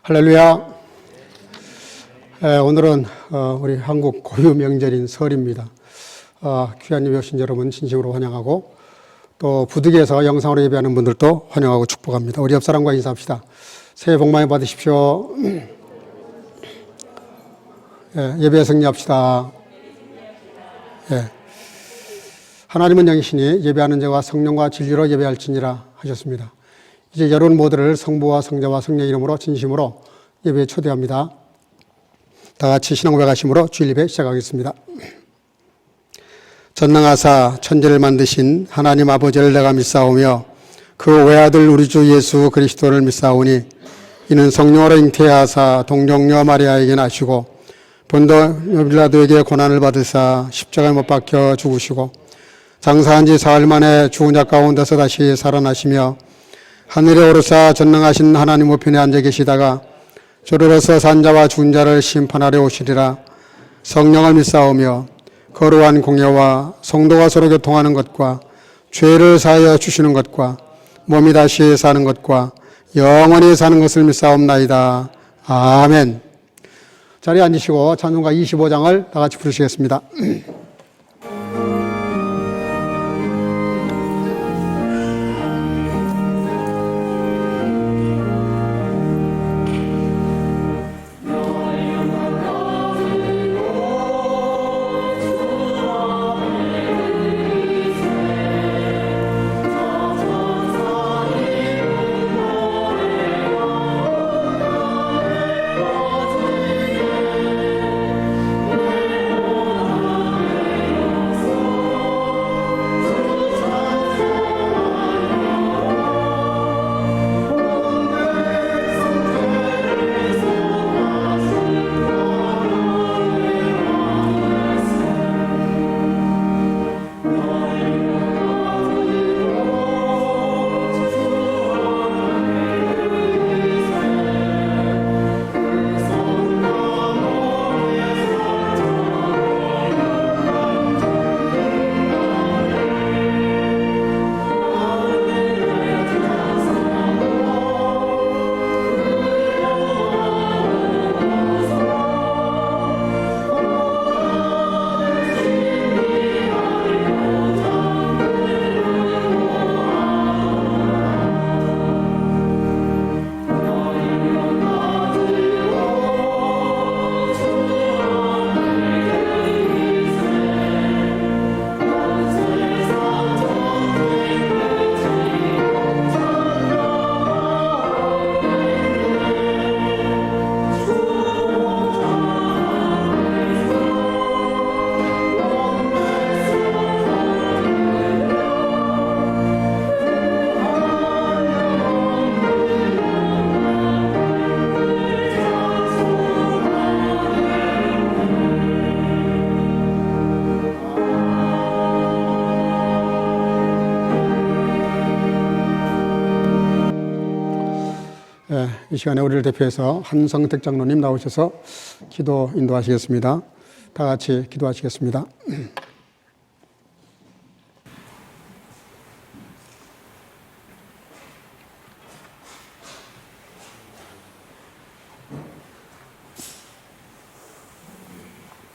할렐루야. 오늘은 우리 한국 고유 명절인 설입니다. 귀한 예배 오신 여러분 진심으로 환영하고 또 부득이해서 영상으로 예배하는 분들도 환영하고 축복합니다. 우리 옆사람과 인사합시다. 새해 복 많이 받으십시오. 예배에 승리합시다. 하나님은 영이시니 예배하는 자와 성령과 진리로 예배할지니라 하셨습니다. 이제 여러분 모두를 성부와 성자와 성령의 이름으로 진심으로 예배에 초대합니다. 다 같이 신앙 고백하심으로 주일 예배 시작하겠습니다. 전능하사 천지를 만드신 하나님 아버지를 내가 믿사오며 그 외아들 우리 주 예수 그리스도를 믿사오니 이는 성령으로 잉태하사 동정녀 마리아에게 나시고 본도 빌라도에게 고난을 받으사 십자가에 못 박혀 죽으시고 장사한 지 사흘 만에 죽은 자 가운데서 다시 살아나시며 하늘에 오르사 전능하신 하나님 우편에 앉아 계시다가 저리로서 산자와 죽은 자를 심판하려 오시리라. 성령을 믿사오며 거룩한 공예와 성도가 서로 교통하는 것과 죄를 사하여 주시는 것과 몸이 다시 사는 것과 영원히 사는 것을 믿사옵나이다. 아멘. 자리에 앉으시고 찬송가 25장을 다 같이 부르시겠습니다. 이 시간에 우리를 대표해서 한성택 장로님 나오셔서 기도 인도하시겠습니다. 다 같이 기도하시겠습니다.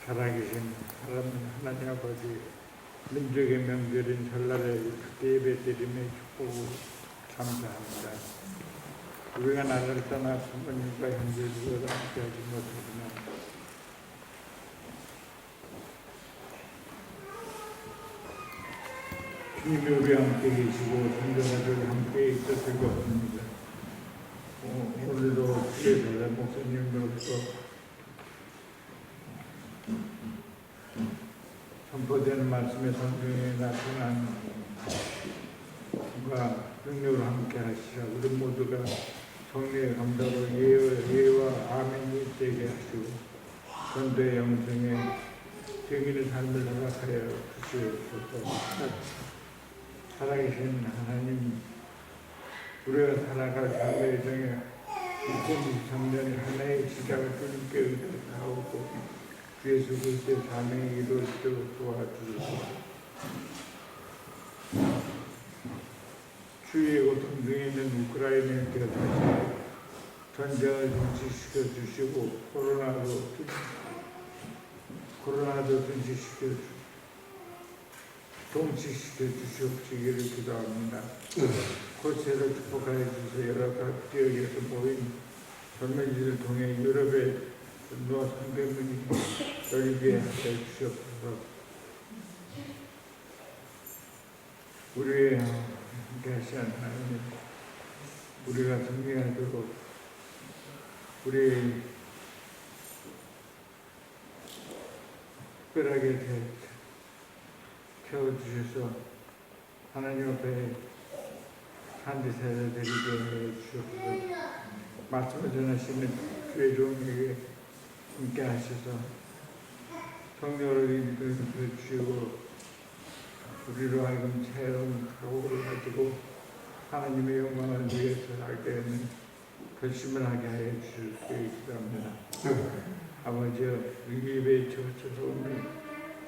살아계신 하나님 아버지, 민족의 명절인 설날에 예배드림에 축복을 감사합니다. 우리가 나를 떠나 부모님과 형제들과 함께하지 못하지만 주님이 우리와 함께 계시고 성도들과 함께 있었을 것 같습니다. 오늘도 주의 전략 목사님으로서 선포되는 말씀의 성경에 나타난 능력으로 함께 하시라. 우리 모두가 성령의 감사로 예와 아멘이 되게 하시고 전도의 영성에 정의의 삶을 허락하여 주시옵소서. 살아계신 하나님, 우리가 살아갈 삶의 여정에 2023년 하나의 시작을 주님께 의탁하고 예수 그리스도의 사명이 이루어지도록 도와주소서. 주의 고통 중에 있는 우크라이나에 다시 전쟁을 중지시켜 주시고 코로나도 동치시켜 주시옵시기를 기도합니다. 코스를 축복하여 주셔서 여러 각 지역에서 모인 젊은이들을 통해 유럽의 전도와 선교문이 열리게 하여 주시옵소서. 우리의 함께 하시는 하나님, 우리가 승리하도록 우리 특별하게 태워주셔서 하나님 앞에 산지세를 드리게 해 주옵소서. 말씀을 전하시는 주의 종에게 함께 하셔서 성령을 믿음을 주시고 우리로 하여금 새로운 각오를 가지고 하나님의 영광을 위해서 살게 되는 결심을 하게 하여 주시기 바랍니다. 아버지여, 우리 예배에 쳐서 오늘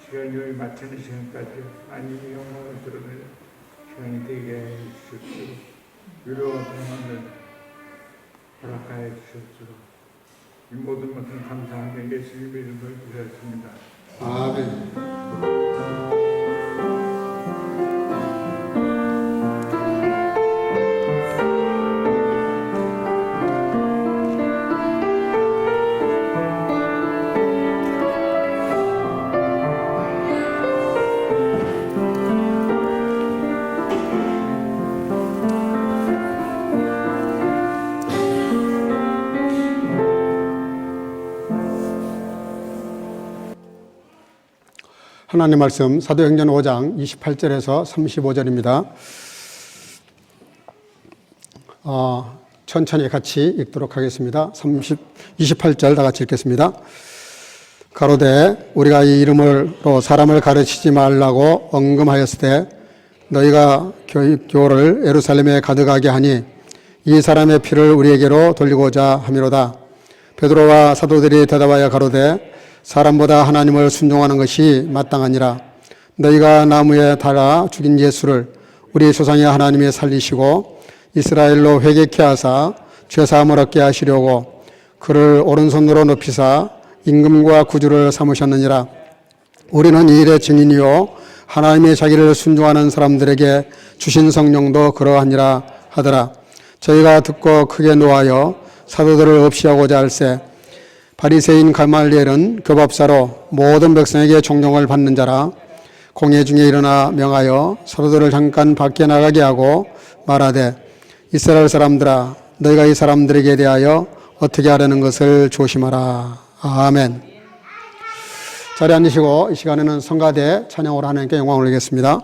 시간이 여기 마치는 시간까지 하나님의 영광을 드러내는 시간이 되게 하여 주시옵소서. 위로와 평안을 허락하여 주시옵소서. 이 모든 것은 감사하며 예수님의 이름으로 기도했습니다. 아멘. 하나님 말씀 사도행전 5장 28절에서 35절입니다. 천천히 같이 읽도록 하겠습니다. 28절 다 같이 읽겠습니다. 가로되 우리가 이 이름으로 사람을 가르치지 말라고 언금하였을 때 너희가 교를 예루살렘에 가득하게 하니 이 사람의 피를 우리에게로 돌리고자 함이로다. 베드로와 사도들이 대답하여 가로되 사람보다 하나님을 순종하는 것이 마땅하니라. 너희가 나무에 달아 죽인 예수를 우리 조상의 하나님이 살리시고 이스라엘로 회개케 하사 죄사함을 얻게 하시려고 그를 오른손으로 높이사 임금과 구주를 삼으셨느니라. 우리는 이 일의 증인이요 하나님의 자기를 순종하는 사람들에게 주신 성령도 그러하니라 하더라. 저희가 듣고 크게 노하여 사도들을 없이하고자 할세 바리새인 가말리엘은 교법사로 모든 백성에게 존경을 받는 자라. 공회 중에 일어나 명하여 사도들을 잠깐 밖에 나가게 하고 말하되 이스라엘 사람들아 너희가 이 사람들에게 대하여 어떻게 하려는 것을 조심하라. 아멘. 자리에 앉으시고 이 시간에는 성가대 찬양으로 하나님께 영광을 올리겠습니다.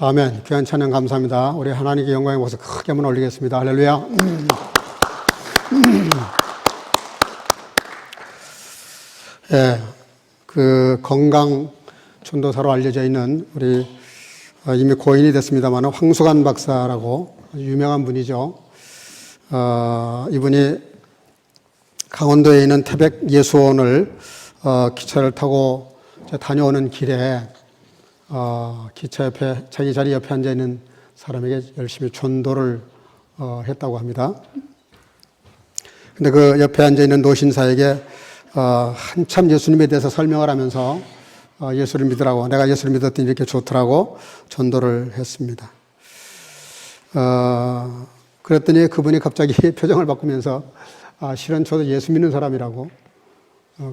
아멘. 귀한 찬양 감사합니다. 우리 하나님께 영광의 모습 크게 한번 올리겠습니다. 할렐루야. 예, 그 건강 전도사로 알려져 있는 우리 이미 고인이 됐습니다만 황수관 박사라고 아주 유명한 분이죠. 이분이 강원도에 있는 태백 예수원을 기차를 타고 다녀오는 길에 기차 옆에 자기 자리 옆에 앉아 있는 사람에게 열심히 전도를 했다고 합니다. 근데 그 옆에 앉아 있는 노신사에게 한참 예수님에 대해서 설명을 하면서 예수를 믿으라고, 내가 예수를 믿었더니 이렇게 좋더라고 전도를 했습니다. 그랬더니 그분이 갑자기 표정을 바꾸면서 실은 저도 예수 믿는 사람이라고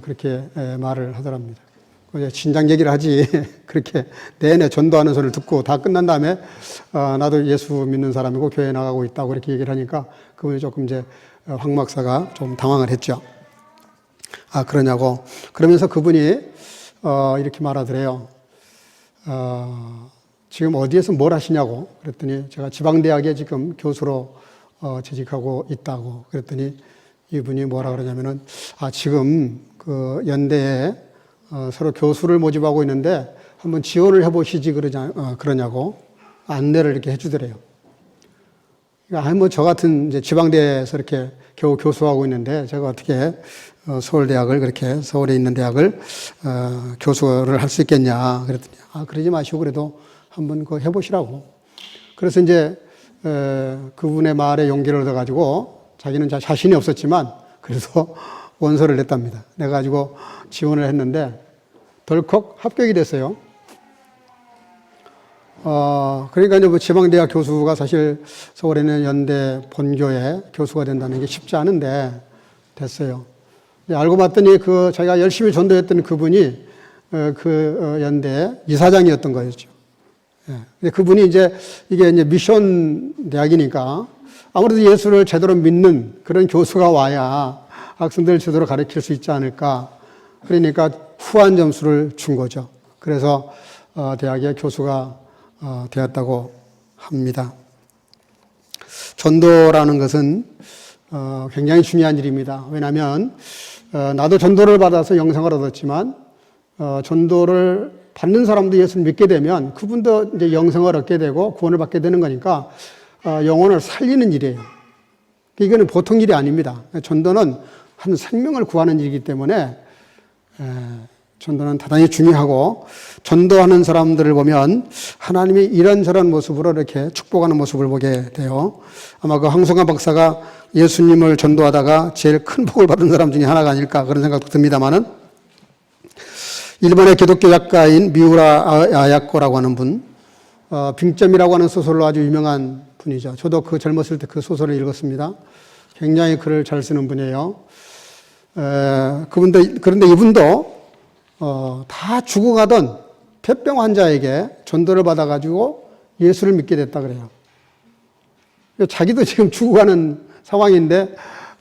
그렇게 말을 하더랍니다. 진작 얘기를 하지 그렇게 내내 전도하는 소리를 듣고 다 끝난 다음에 나도 예수 믿는 사람이고 교회 나가고 있다고 이렇게 얘기를 하니까 그분이 조금 이제 황 목사가 좀 당황을 했죠. 그러냐고. 그러면서 그분이 이렇게 말하더래요. 지금 어디에서 뭘 하시냐고. 그랬더니 제가 지방대학에 지금 교수로 재직하고 있다고. 그랬더니 이분이 뭐라 그러냐면은 지금 그 연대에 서로 교수를 모집하고 있는데 한번 지원을 해보시지 그러냐고 안내를 이렇게 해주더래요. 그러니까 뭐 저 같은 이제 지방대에서 이렇게 겨우 교수하고 있는데 제가 어떻게 서울대학을 그렇게 서울에 있는 대학을 교수를 할 수 있겠냐 그랬더니 그러지 마시고 그래도 한번 그거 해보시라고. 그래서 이제 그분의 말에 용기를 얻어가지고 자기는 자신이 없었지만 그래서 원서를 냈답니다. 내가지고 지원을 했는데 덜컥 합격이 됐어요. 그러니까 이제 뭐 지방대학 교수가 사실 서울에 있는 연대 본교에 교수가 된다는 게 쉽지 않은데 됐어요. 알고 봤더니 자기가 열심히 전도했던 그분이 연대 이사장이었던 거였죠. 예. 그분이 이게 이제 미션 대학이니까 아무래도 예수를 제대로 믿는 그런 교수가 와야 학생들 제대로 가르칠 수 있지 않을까. 그러니까 후한 점수를 준 거죠. 그래서 대학의 교수가 되었다고 합니다. 전도라는 것은 굉장히 중요한 일입니다. 왜냐하면 나도 전도를 받아서 영생을 얻었지만 전도를 받는 사람도 예수를 믿게 되면 그분도 이제 영생을 얻게 되고 구원을 받게 되는 거니까 영혼을 살리는 일이에요. 이거는 보통 일이 아닙니다. 전도는 한 생명을 구하는 일이기 때문에 전도는 대단히 중요하고 전도하는 사람들을 보면 하나님이 이런저런 모습으로 이렇게 축복하는 모습을 보게 돼요. 아마 그 황성환 박사가 예수님을 전도하다가 제일 큰 복을 받은 사람 중에 하나가 아닐까 그런 생각도 듭니다만은 일본의 기독교 작가인 미우라 아야코라고 하는 분, 빙점이라고 하는 소설로 아주 유명한 분이죠. 저도 그 젊었을 때 그 소설을 읽었습니다. 굉장히 글을 잘 쓰는 분이에요. 그런데 이분도 다 죽어가던 폐병 환자에게 전도를 받아가지고 예수를 믿게 됐다 그래요. 자기도 지금 죽어가는 상황인데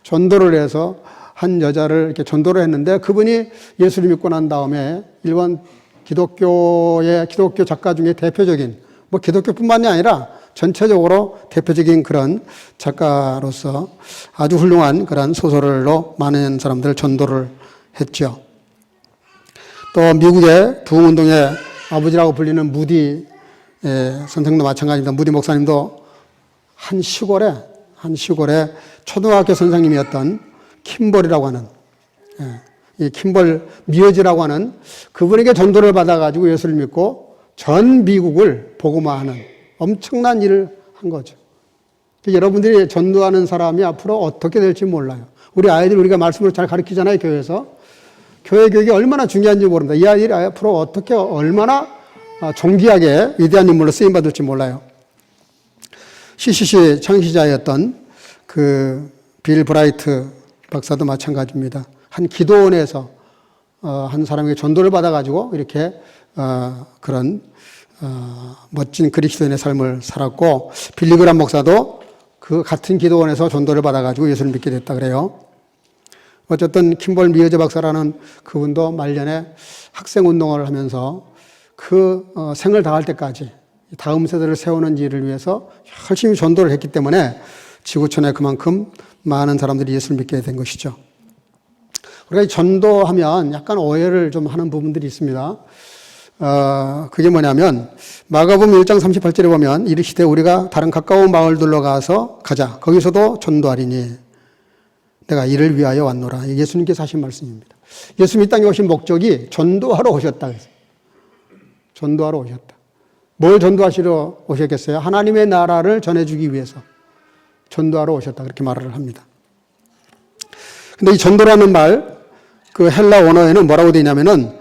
전도를 해서 한 여자를 이렇게 전도를 했는데 그분이 예수를 믿고 난 다음에 일본 기독교 작가 중에 대표적인, 뭐 기독교뿐만이 아니라 전체적으로 대표적인 그런 작가로서 아주 훌륭한 그런 소설로 많은 사람들 전도를 했죠. 또 미국의 부흥운동의 아버지라고 불리는 무디 선생도 마찬가지입니다. 무디 목사님도 한 시골에 초등학교 선생님이었던 킴볼이라고 하는 이 킴볼 미어지라고 하는 그분에게 전도를 받아가지고 예수를 믿고 전 미국을 복음화하는 엄청난 일을 한 거죠. 여러분들이 전도하는 사람이 앞으로 어떻게 될지 몰라요. 우리 아이들 우리가 말씀을 잘 가르치잖아요, 교회에서. 교회 교육이 얼마나 중요한지 모릅니다. 이 아이들이 앞으로 어떻게 얼마나 존귀하게 위대한 인물로 쓰임받을지 몰라요. CCC 창시자였던 그 빌 브라이트 박사도 마찬가지입니다. 한 기도원에서 한 사람에게 전도를 받아가지고 이렇게 그런 멋진 그리스도인의 삶을 살았고 빌리그람 목사도 그 같은 기도원에서 전도를 받아가지고 예수를 믿게 됐다 그래요. 어쨌든 킴볼 미어즈 박사라는 그분도 말년에 학생운동을 하면서 그 생을 다할 때까지 다음 세대를 세우는 일을 위해서 열심히 전도를 했기 때문에 지구촌에 그만큼 많은 사람들이 예수를 믿게 된 것이죠. 우리가 전도하면 약간 오해를 좀 하는 부분들이 있습니다. 그게 뭐냐면 마가복음 1장 38절에 보면 이르시되 우리가 다른 가까운 마을들로 가자. 거기서도 전도하리니 내가 이를 위하여 왔노라. 예수님께서 하신 말씀입니다. 예수님이 이 땅에 오신 목적이 전도하러 오셨다. 전도하러 오셨다. 뭘 전도하시러 오셨겠어요? 하나님의 나라를 전해주기 위해서 전도하러 오셨다. 그렇게 말을 합니다. 근데 이 전도라는 말, 그 헬라 원어에는 뭐라고 되어 있냐면은,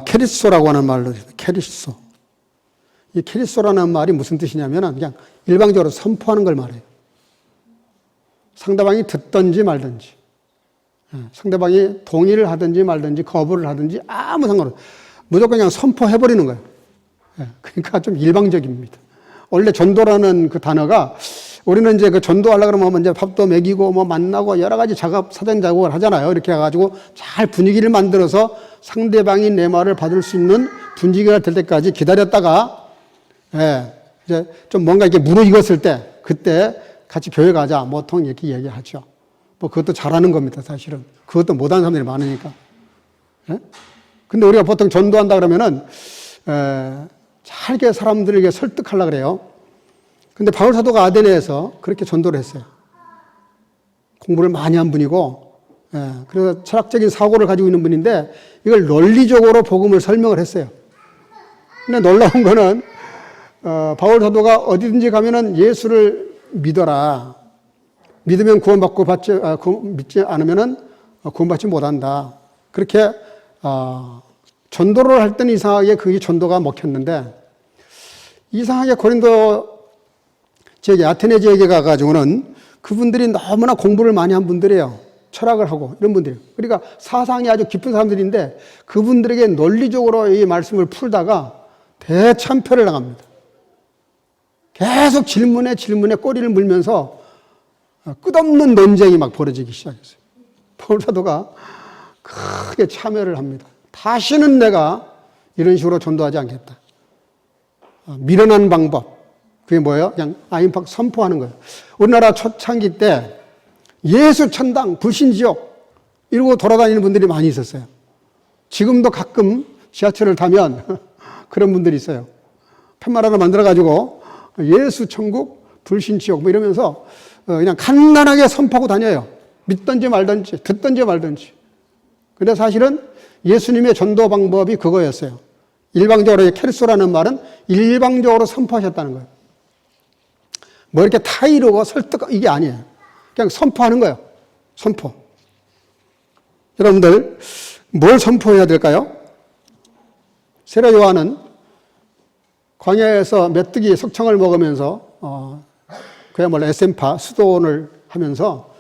케리소라고 하는 말로 되어 있습니다. 케리소. 이 케리소라는 말이 무슨 뜻이냐면은 그냥 일방적으로 선포하는 걸 말해요. 상대방이 듣든지 말든지, 상대방이 동의를 하든지 말든지 거부를 하든지 아무 상관없어요. 무조건 그냥 선포해버리는 거예요. 그러니까 좀 일방적입니다. 원래 전도라는 그 단어가 우리는 이제 그 전도하려고 그러면 이제 밥도 먹이고 뭐 만나고 여러 가지 사전 작업을 하잖아요. 이렇게 해가지고 잘 분위기를 만들어서 상대방이 내 말을 받을 수 있는 분위기가 될 때까지 기다렸다가, 이제 좀 뭔가 이렇게 무르익었을 때, 그때 같이 교회 가자. 보통 이렇게 얘기하죠. 뭐 그것도 잘하는 겁니다, 사실은. 그것도 못하는 사람들이 많으니까. 근데 우리가 보통 전도한다 그러면은, 잘게 사람들에게 설득하려고 그래요. 근데 바울 사도가 아데네에서 그렇게 전도를 했어요. 공부를 많이 한 분이고, 그래서 철학적인 사고를 가지고 있는 분인데 이걸 논리적으로 복음을 설명을 했어요. 근데 놀라운 거는 바울 사도가 어디든지 가면은 예수를 믿어라. 믿으면 구원받고 믿지 않으면은 구원받지 못한다. 그렇게 전도를 할 때는 이상하게 그게 전도가 먹혔는데 이상하게 고린도 지역에 아테네 지역에 가가지고는 그분들이 너무나 공부를 많이 한 분들이에요. 철학을 하고 이런 분들이에요. 그러니까 사상이 아주 깊은 사람들인데 그분들에게 논리적으로 이 말씀을 풀다가 대참패를 당합니다. 계속 질문에 꼬리를 물면서 끝없는 논쟁이 막 벌어지기 시작했어요. 바울 사도가 크게 참여를 합니다. 다시는 내가 이런 식으로 전도하지 않겠다. 미련한 방법. 그게 뭐예요? 그냥 아임팍 선포하는 거예요. 우리나라 초창기 때 예수 천당, 불신지옥 이러고 돌아다니는 분들이 많이 있었어요. 지금도 가끔 지하철을 타면 그런 분들이 있어요. 팻말 하나 만들어가지고 예수 천국, 불신지옥 뭐 이러면서 그냥 간단하게 선포하고 다녀요. 믿든지 말든지, 듣든지 말든지. 근데 사실은 예수님의 전도 방법이 그거였어요. 일방적으로, 케르소라는 말은 일방적으로 선포하셨다는 거예요. 뭐 이렇게 타이르고 설득, 이게 아니에요. 그냥 선포하는 거예요. 선포. 여러분들, 뭘 선포해야 될까요? 세례 요한은 광야에서 메뚜기 석청을 먹으면서, 그야말로 에센파, 수도원을 하면서,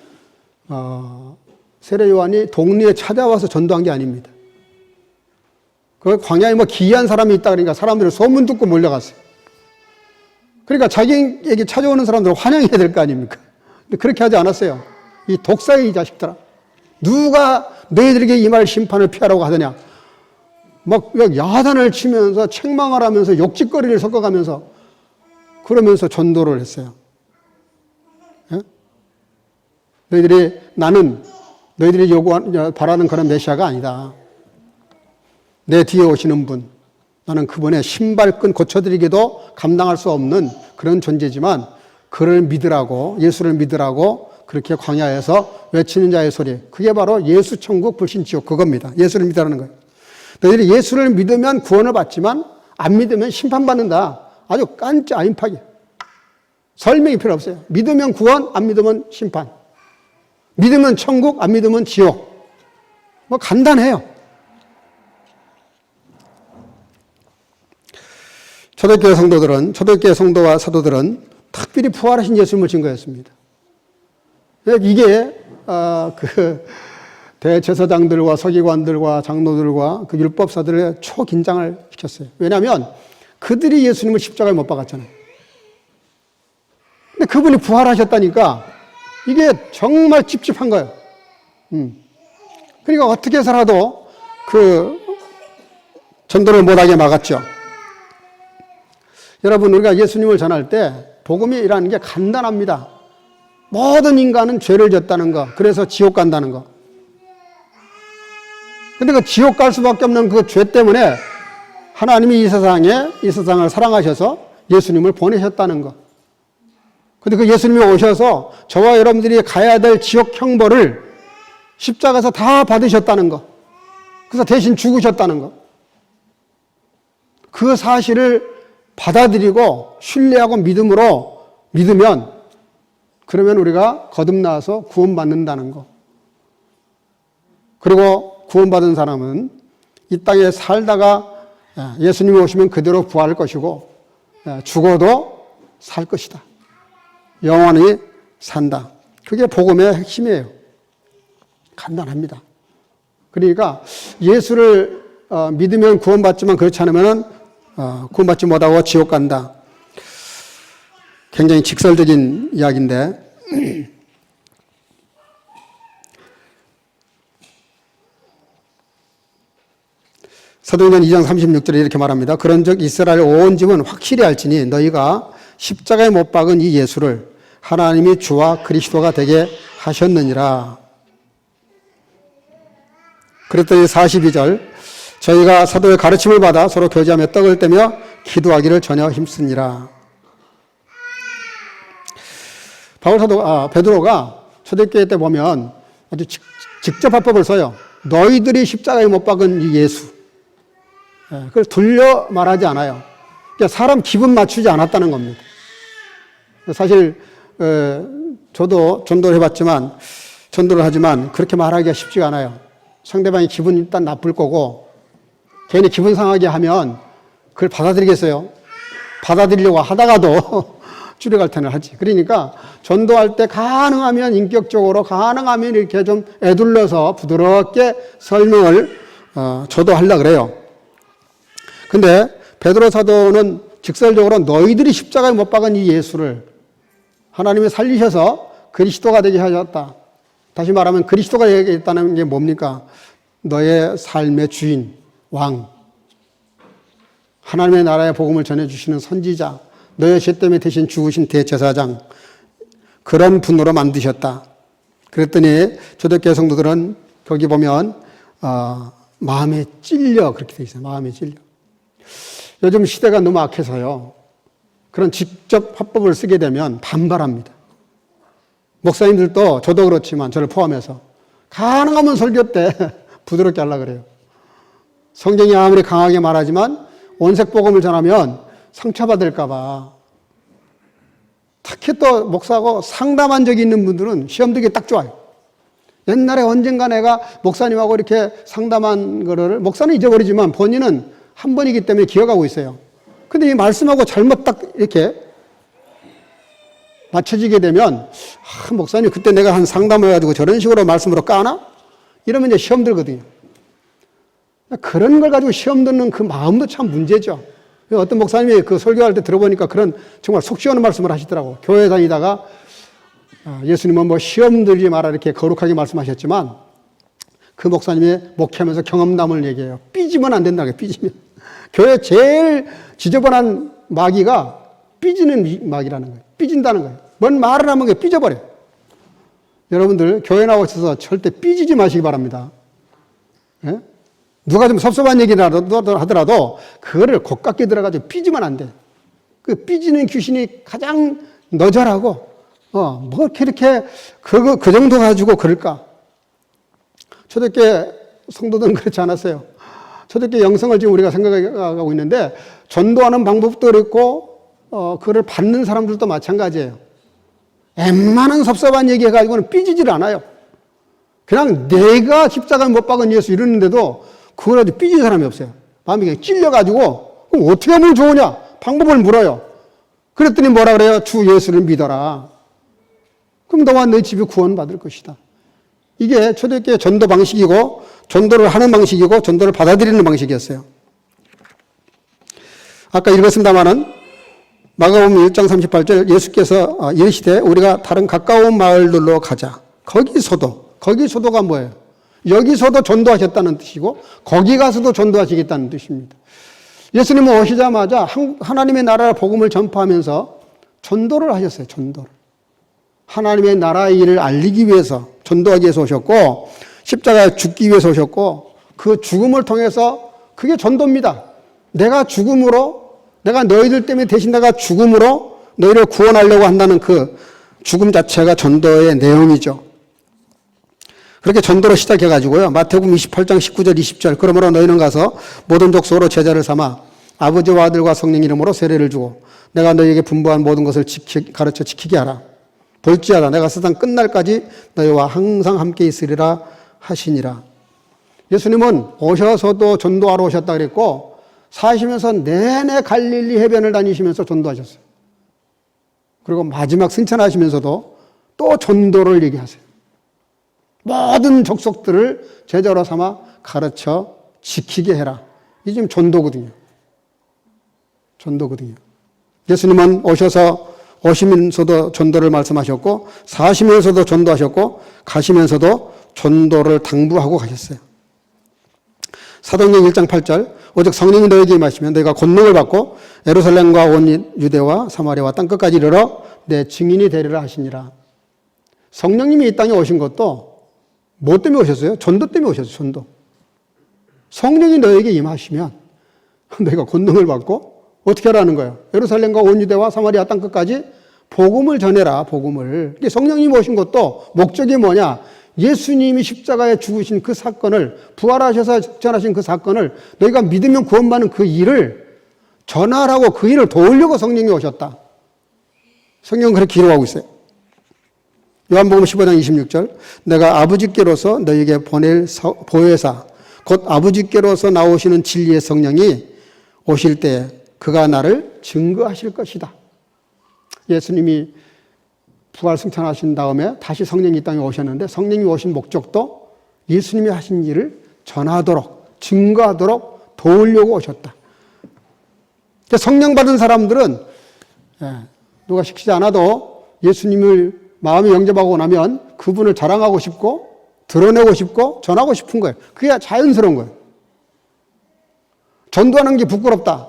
세례 요한이 동리에 찾아와서 전도한 게 아닙니다. 그 광야에 뭐 기이한 사람이 있다 그러니까 사람들이 소문 듣고 몰려갔어요. 그러니까 자기에게 찾아오는 사람들을 환영해야 될 거 아닙니까? 근데 그렇게 하지 않았어요. 이 독사의 이 자식들아. 누가 너희들에게 이 말 심판을 피하라고 하더냐. 막 야단을 치면서 책망을 하면서 욕짓거리를 섞어가면서 그러면서 전도를 했어요. 나는 너희들이 바라는 그런 메시아가 아니다. 내 뒤에 오시는 분, 나는 그분의 신발끈 고쳐드리기도 감당할 수 없는 그런 존재지만 그를 믿으라고, 예수를 믿으라고 그렇게 광야에서 외치는 자의 소리, 그게 바로 예수 천국 불신지옥 그겁니다. 예수를 믿으라는 거예요. 너희들이 예수를 믿으면 구원을 받지만 안 믿으면 심판받는다. 아주 깐짜 아임팍이에요. 설명이 필요 없어요. 믿으면 구원, 안 믿으면 심판. 믿으면 천국, 안 믿으면 지옥. 뭐 간단해요. 초대교회 성도와 사도들은 특별히 부활하신 예수님을 증거했습니다. 이게 그 대제사장들과 서기관들과 장로들과 그 율법사들의 초긴장을 시켰어요. 왜냐하면 그들이 예수님을 십자가에 못 박았잖아요. 근데 그분이 부활하셨다니까 이게 정말 찝찝한 거예요. 그러니까 어떻게 해서라도 그 전도를 못하게 막았죠. 여러분, 우리가 예수님을 전할 때 복음이라는 게 간단합니다. 모든 인간은 죄를 졌다는 거, 그래서 지옥 간다는 거. 근데 그 지옥 갈 수밖에 없는 그 죄 때문에 하나님이 이 세상을 사랑하셔서 예수님을 보내셨다는 거. 근데 그 예수님이 오셔서 저와 여러분들이 가야 될 지옥 형벌을 십자가에서 다 받으셨다는 거. 그래서 대신 죽으셨다는 거. 그 사실을 받아들이고 신뢰하고 믿으면 그러면 우리가 거듭나서 구원받는다는 거. 그리고 구원받은 사람은 이 땅에 살다가 예수님이 오시면 그대로 부활할 것이고 죽어도 살 것이다. 영원히 산다. 그게 복음의 핵심이에요. 간단합니다. 그러니까 예수를 믿으면 구원받지만 그렇지 않으면 구원받지 못하고 지옥 간다. 굉장히 직설적인 이야기인데 사도행전 2장 36절에 이렇게 말합니다. 그런즉 이스라엘 온 집은 확실히 알지니 너희가 십자가에 못 박은 이 예수를 하나님이 주와 그리스도가 되게 하셨느니라. 그랬더니 42절 저희가 사도의 가르침을 받아 서로 교제하며 떡을 떼며 기도하기를 전혀 힘쓰니라. 베드로가 초대교회 때 보면 아주 직접 화법을 써요. 너희들이 십자가에 못 박은 이 예수. 그걸 돌려 말하지 않아요. 그러니까 사람 기분 맞추지 않았다는 겁니다. 사실 저도 전도를 해봤지만 전도를 하지만 그렇게 말하기가 쉽지가 않아요. 상대방이 기분 일단 나쁠 거고 괜히 기분 상하게 하면 그걸 받아들이겠어요? 받아들이려고 하다가도 줄여갈 테는 하지. 그러니까 전도할 때 가능하면 인격적으로 가능하면 이렇게 좀 애둘러서 부드럽게 설명을 저도 하려고 그래요. 근데 베드로 사도는 직설적으로 너희들이 십자가에 못 박은 이 예수를 하나님이 살리셔서 그리스도가 되게 하셨다. 다시 말하면 그리스도가 되게 했다는 게 뭡니까? 너의 삶의 주인, 왕, 하나님의 나라의 복음을 전해주시는 선지자, 너의 죄 때문에 대신 죽으신 대제사장, 그런 분으로 만드셨다. 그랬더니 초대교회 성도들은 거기 보면 마음에 찔려 그렇게 돼 있어요. 마음에 찔려. 요즘 시대가 너무 악해서요. 그런 직접 화법을 쓰게 되면 반발합니다. 목사님들도 저도 그렇지만 저를 포함해서 가능하면 설교 때 부드럽게 하려고 그래요. 성경이 아무리 강하게 말하지만 원색복음을 전하면 상처받을까 봐. 특히 또 목사하고 상담한 적이 있는 분들은 시험 들기 딱 좋아요. 옛날에 언젠가 내가 목사님하고 이렇게 상담한 거를 목사는 잊어버리지만 본인은 한 번이기 때문에 기억하고 있어요. 근데 이 말씀하고 잘못 딱 이렇게 맞춰지게 되면 목사님 그때 내가 한 상담을 해가지고 저런 식으로 말씀으로 까나? 이러면 이제 시험 들거든요. 그런 걸 가지고 시험 듣는 그 마음도 참 문제죠. 어떤 목사님이 그 설교할 때 들어보니까 그런 정말 속 시원한 말씀을 하시더라고. 교회 다니다가 예수님은 뭐 시험 들지 마라 이렇게 거룩하게 말씀하셨지만 그 목사님이 목회하면서 경험담을 얘기해요. 삐지면 안 된다고. 삐지면. 교회 제일 지저분한 마귀가 삐지는 마귀라는 거예요. 삐진다는 거예요. 뭔 말을 하면 그게 삐져버려요. 여러분들 교회 나오셔서 절대 삐지지 마시기 바랍니다. 예? 누가 좀 섭섭한 얘기라도 하더라도 그거를 곱깝게 들어가지고 삐지면 안 돼. 그 삐지는 귀신이 가장 너절하고 뭐 이렇게 그 정도 가지고 그럴까? 초대교회 성도들은 그렇지 않았어요. 초대교회 영성을 지금 우리가 생각하고 있는데 전도하는 방법도 그렇고 그걸 받는 사람들도 마찬가지예요. 웬만한 섭섭한 얘기 해가지고는 삐지질 않아요. 그냥 내가 십자가에 못 박은 예수 이러는데도 그걸 아주 삐진 사람이 없어요. 마음이 그냥 찔려가지고 그럼 어떻게 하면 좋으냐? 방법을 물어요. 그랬더니 뭐라 그래요? 주 예수를 믿어라. 그럼 너와 너 집이 구원받을 것이다. 이게 초대교회 전도 방식이고 전도를 하는 방식이고 전도를 받아들이는 방식이었어요. 아까 읽었습니다마는 마가복음 1장 38절 예수께서 이르시되 우리가 다른 가까운 마을들로 가자. 거기서도가 뭐예요? 여기서도 전도하셨다는 뜻이고 거기 가서도 전도하시겠다는 뜻입니다. 예수님은 오시자마자 하나님의 나라의 복음을 전파하면서 전도를 하셨어요. 전도를. 하나님의 나라의 일을 알리기 위해서, 전도하기 위해서 오셨고, 십자가에 죽기 위해서 오셨고, 그 죽음을 통해서 그게 전도입니다. 내가 죽음으로, 내가 너희들 때문에 대신 내가 죽음으로 너희를 구원하려고 한다는 그 죽음 자체가 전도의 내용이죠. 그렇게 전도로 시작해가지고요. 마태복음 28장 19절 20절 그러므로 너희는 가서 모든 족속으로 제자를 삼아 아버지와 아들과 성령 이름으로 세례를 주고 내가 너희에게 분부한 모든 것을 가르쳐 지키게 하라. 볼지어다 내가 세상 끝날까지 너희와 항상 함께 있으리라 하시니라. 예수님은 오셔서도 전도하러 오셨다 그랬고 사시면서 내내 갈릴리 해변을 다니시면서 전도하셨어요. 그리고 마지막 승천하시면서도 또 전도를 얘기하세요. 모든 족속들을 제자로 삼아 가르쳐 지키게 해라. 이게 지금 전도거든요. 전도거든요. 예수님은 오시면서도 전도를 말씀하셨고, 사시면서도 전도하셨고, 가시면서도 전도를 당부하고 가셨어요. 사도행전 1장 8절, 오직 성령이 너에게 임하시면 너희가 권능을 받고 예루살렘과 온 유대와 사마리아와 땅끝까지 이르러 내 증인이 되리라 하시니라. 성령님이 이 땅에 오신 것도 뭐 때문에 오셨어요? 전도 때문에 오셨어요. 전도. 성령이 너에게 임하시면 너희가 권능을 받고 어떻게 하라는 거예요? 예루살렘과 온 유대와 사마리아 땅끝까지 복음을 전해라. 복음을. 성령님이 오신 것도 목적이 뭐냐? 예수님이 십자가에 죽으신 그 사건을, 부활하셔서 전하신 그 사건을 너희가 믿으면 구원받는 그 일을 전하라고, 그 일을 도우려고 성령이 오셨다. 성경은 그렇게 기록하고 있어요. 요한복음 15장 26절 내가 아버지께로서 너희에게 보낼 보혜사 곧 아버지께로서 나오시는 진리의 성령이 오실 때 그가 나를 증거하실 것이다. 예수님이 부활 승천하신 다음에 다시 성령이 이 땅에 오셨는데 성령이 오신 목적도 예수님이 하신 일을 전하도록, 증거하도록 도우려고 오셨다. 성령 받은 사람들은 누가 시키지 않아도 예수님을 마음에 영접하고 나면 그분을 자랑하고 싶고 드러내고 싶고 전하고 싶은 거예요. 그게 자연스러운 거예요. 전도하는 게 부끄럽다.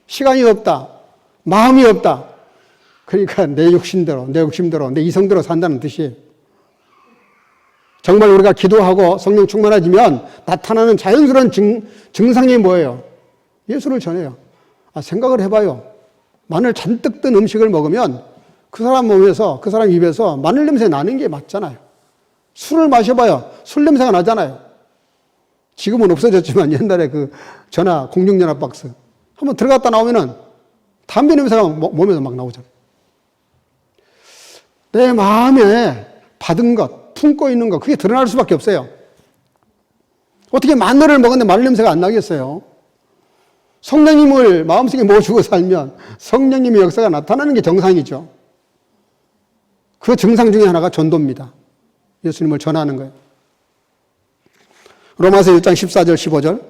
시간이 없다. 마음이 없다. 그러니까 내 욕심대로, 내 이성대로 산다는 뜻이에요. 정말 우리가 기도하고 성령 충만해지면 나타나는 자연스러운 증상이 뭐예요? 예수를 전해요. 생각을 해봐요. 마늘 잔뜩 든 음식을 먹으면 그 사람 몸에서, 그 사람 입에서 마늘 냄새 나는 게 맞잖아요. 술을 마셔봐요. 술 냄새가 나잖아요. 지금은 없어졌지만 옛날에 그 공중전화 박스 한번 들어갔다 나오면은 담배 냄새가 몸에서 막 나오잖아요. 내 마음에 받은 것, 품고 있는 것, 그게 드러날 수밖에 없어요. 어떻게 마늘을 먹었는데 마늘 냄새가 안 나겠어요? 성령님을 마음속에 모시고 살면 성령님의 역사가 나타나는 게 정상이죠. 그 증상 중에 하나가 전도입니다. 예수님을 전하는 거예요. 로마서 1장 14절 15절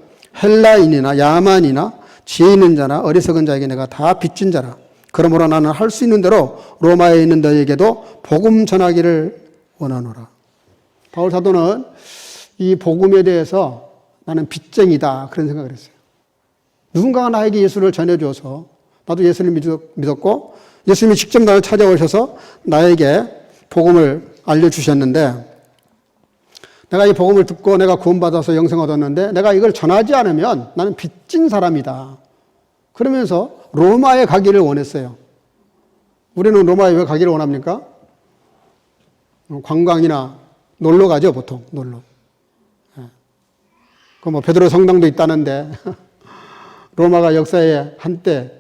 헬라인이나 야만이나 지혜 있는 자나 어리석은 자에게 내가 다 빚진 자라. 그러므로 나는 할 수 있는 대로 로마에 있는 너에게도 복음 전하기를 원하노라. 바울 사도는 이 복음에 대해서 나는 빚쟁이다 그런 생각을 했어요. 누군가가 나에게 예수를 전해줘서 나도 예수를 믿었고 예수님이 직접 나를 찾아오셔서 나에게 복음을 알려주셨는데 내가 이 복음을 듣고 내가 구원받아서 영생 얻었는데 내가 이걸 전하지 않으면 나는 빚진 사람이다. 그러면서 로마에 가기를 원했어요. 우리는 로마에 왜 가기를 원합니까? 관광이나 놀러 가죠, 보통. 놀러. 그 베드로 성당도 있다는데 로마가 역사에 한때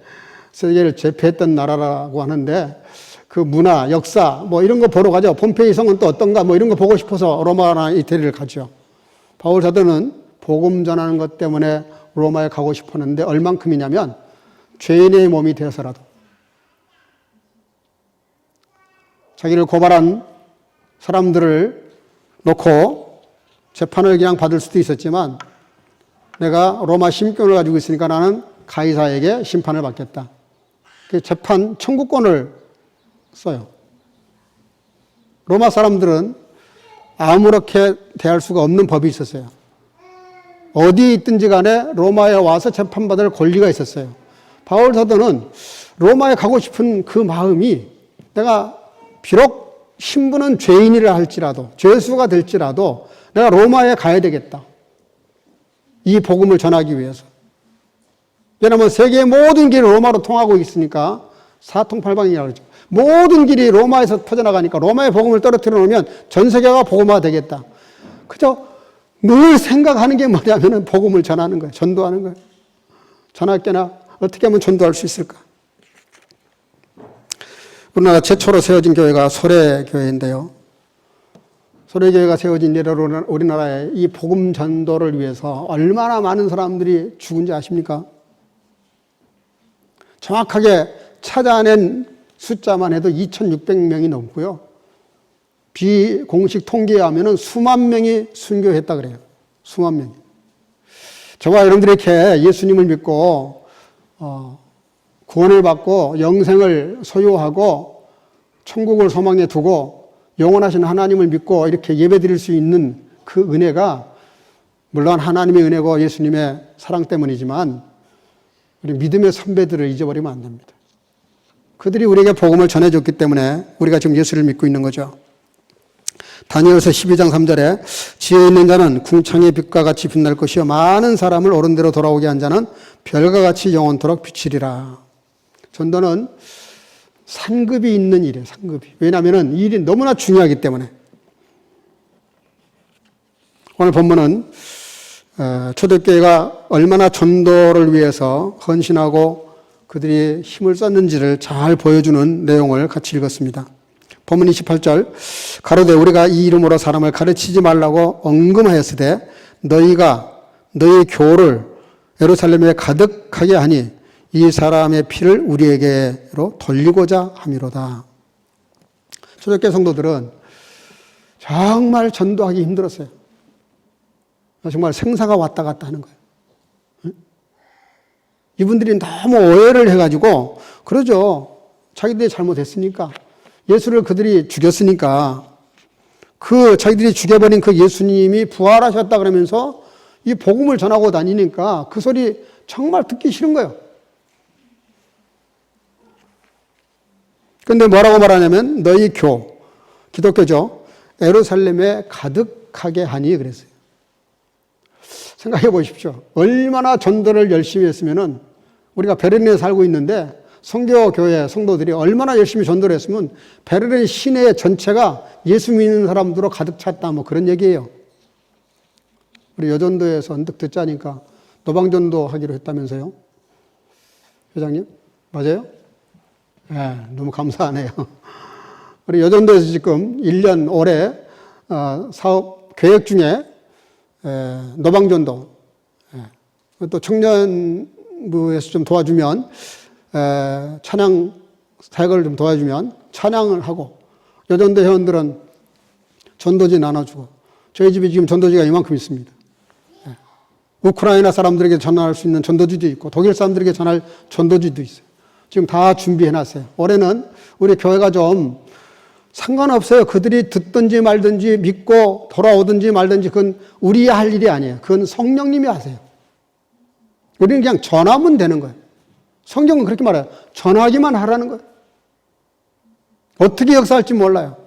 세계를 제패했던 나라라고 하는데 그 문화, 역사 이런 거 보러 가죠. 폼페이 성은 또 어떤가 이런 거 보고 싶어서 로마나 이태리를 가죠. 바울 사도는 복음 전하는 것 때문에 로마에 가고 싶었는데 얼만큼이냐면 죄인의 몸이 되어서라도 자기를 고발한 사람들을 놓고 재판을 그냥 받을 수도 있었지만 내가 로마 심권을 가지고 있으니까 나는 가이사에게 심판을 받겠다. 그 재판 청구권을 써요. 로마 사람들은 아무렇게 대할 수가 없는 법이 있었어요. 어디에 있든지 간에 로마에 와서 재판받을 권리가 있었어요. 바울 사도는 로마에 가고 싶은 그 마음이 내가 비록 신분은 죄인이라 할지라도 죄수가 될지라도 내가 로마에 가야 되겠다. 이 복음을 전하기 위해서. 왜냐하면 세계의 모든 길이 로마로 통하고 있으니까 사통팔방이라고 그러죠. 모든 길이 로마에서 퍼져나가니까 로마의 복음을 떨어뜨려 놓으면 전 세계가 복음화 되겠다. 그저 늘 생각하는 게 뭐냐면은 복음을 전하는 거예요. 전도하는 거예요. 전학계나 어떻게 하면 전도할 수 있을까? 우리나라 최초로 세워진 교회가 소래교회인데요. 소래교회가 세워진 이래로 우리나라의 이 복음 전도를 위해서 얼마나 많은 사람들이 죽은지 아십니까? 정확하게 찾아낸 숫자만 해도 2,600명이 넘고요. 비공식 통계에 하면은 수만 명이 순교했다 그래요. 수만 명이. 저와 여러분들이 이렇게 예수님을 믿고 구원을 받고 영생을 소유하고 천국을 소망에 두고 영원하신 하나님을 믿고 이렇게 예배드릴 수 있는 그 은혜가 물론 하나님의 은혜고 예수님의 사랑 때문이지만 우리 믿음의 선배들을 잊어버리면 안 됩니다. 그들이 우리에게 복음을 전해줬기 때문에 우리가 지금 예수를 믿고 있는 거죠. 다니엘서 12장 3절에 지혜 있는 자는 궁창의 빛과 같이 빛날 것이요 많은 사람을 옳은 대로 돌아오게 한 자는 별과 같이 영원토록 비치리라. 전도는 상급이 있는 일이에요. 상급이. 왜냐하면 이 일이 너무나 중요하기 때문에. 오늘 본문은 초대교회가 얼마나 전도를 위해서 헌신하고 그들이 힘을 썼는지를 잘 보여주는 내용을 같이 읽었습니다. 본문 28절 가로되 우리가 이 이름으로 사람을 가르치지 말라고 언금하였으되 너희가 너희 교를 예루살렘에 가득하게 하니 이 사람의 피를 우리에게로 돌리고자 함이로다. 초대교회 성도들은 정말 전도하기 힘들었어요. 정말 생사가 왔다 갔다 하는 거예요. 이분들이 너무 오해를 해가지고 그러죠. 자기들이 잘못했으니까 예수를 그들이 죽였으니까 그 자기들이 죽여버린 그 예수님이 부활하셨다 그러면서 이 복음을 전하고 다니니까 그 소리 정말 듣기 싫은 거예요. 그런데 뭐라고 말하냐면 너희 기독교죠. 예루살렘에 가득하게 하니 그랬어요. 생각해 보십시오. 얼마나 전도를 열심히 했으면은 우리가 베를린에 살고 있는데 선교교회 성도들이 얼마나 열심히 전도를 했으면 베를린 시내 전체가 예수 믿는 사람들로 가득 찼다 뭐 그런 얘기예요. 우리 여전도에서 언뜻 듣자니까 노방전도 하기로 했다면서요. 회장님 맞아요? 네, 너무 감사하네요. 우리 여전도에서 지금 1년 올해 사업 계획 중에 노방전도 또 청년부에서 좀 도와주면 찬양 사역을 좀 도와주면 찬양을 하고 여전도 회원들은 전도지 나눠주고 저희 집에 지금 전도지가 이만큼 있습니다. 우크라이나 사람들에게 전할 수 있는 전도지도 있고 독일 사람들에게 전할 전도지도 있어요. 지금 다 준비해놨어요. 올해는 우리 교회가 좀 상관없어요. 그들이 듣든지 말든지 믿고 돌아오든지 말든지 그건 우리 할 일이 아니에요. 그건 성령님이 하세요. 우리는 그냥 전하면 되는 거예요. 성경은 그렇게 말해요. 전하기만 하라는 거예요. 어떻게 역사할지 몰라요.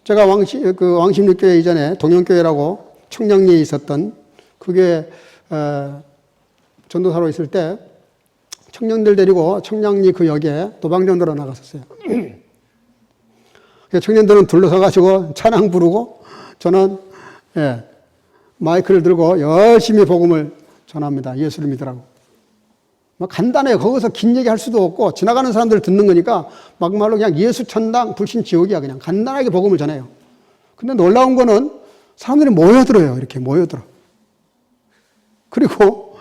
제가 왕십리교회 이전에 동영교회라고 청량리에 있었던 그게 전도사로 있을 때 청년들 데리고 청량리 그 역에 도방전도로 나갔었어요. 청년들은 둘러서가지고 찬양 부르고 저는 마이크를 들고 열심히 복음을 전합니다. 예수를 믿으라고. 뭐 간단해요. 거기서 긴 얘기 할 수도 없고 지나가는 사람들 듣는 거니까 막말로 그냥 예수 천당 불신 지옥이야. 그냥 간단하게 복음을 전해요. 근데 놀라운 거는 사람들이 모여들어요. 이렇게 모여들어. 그리고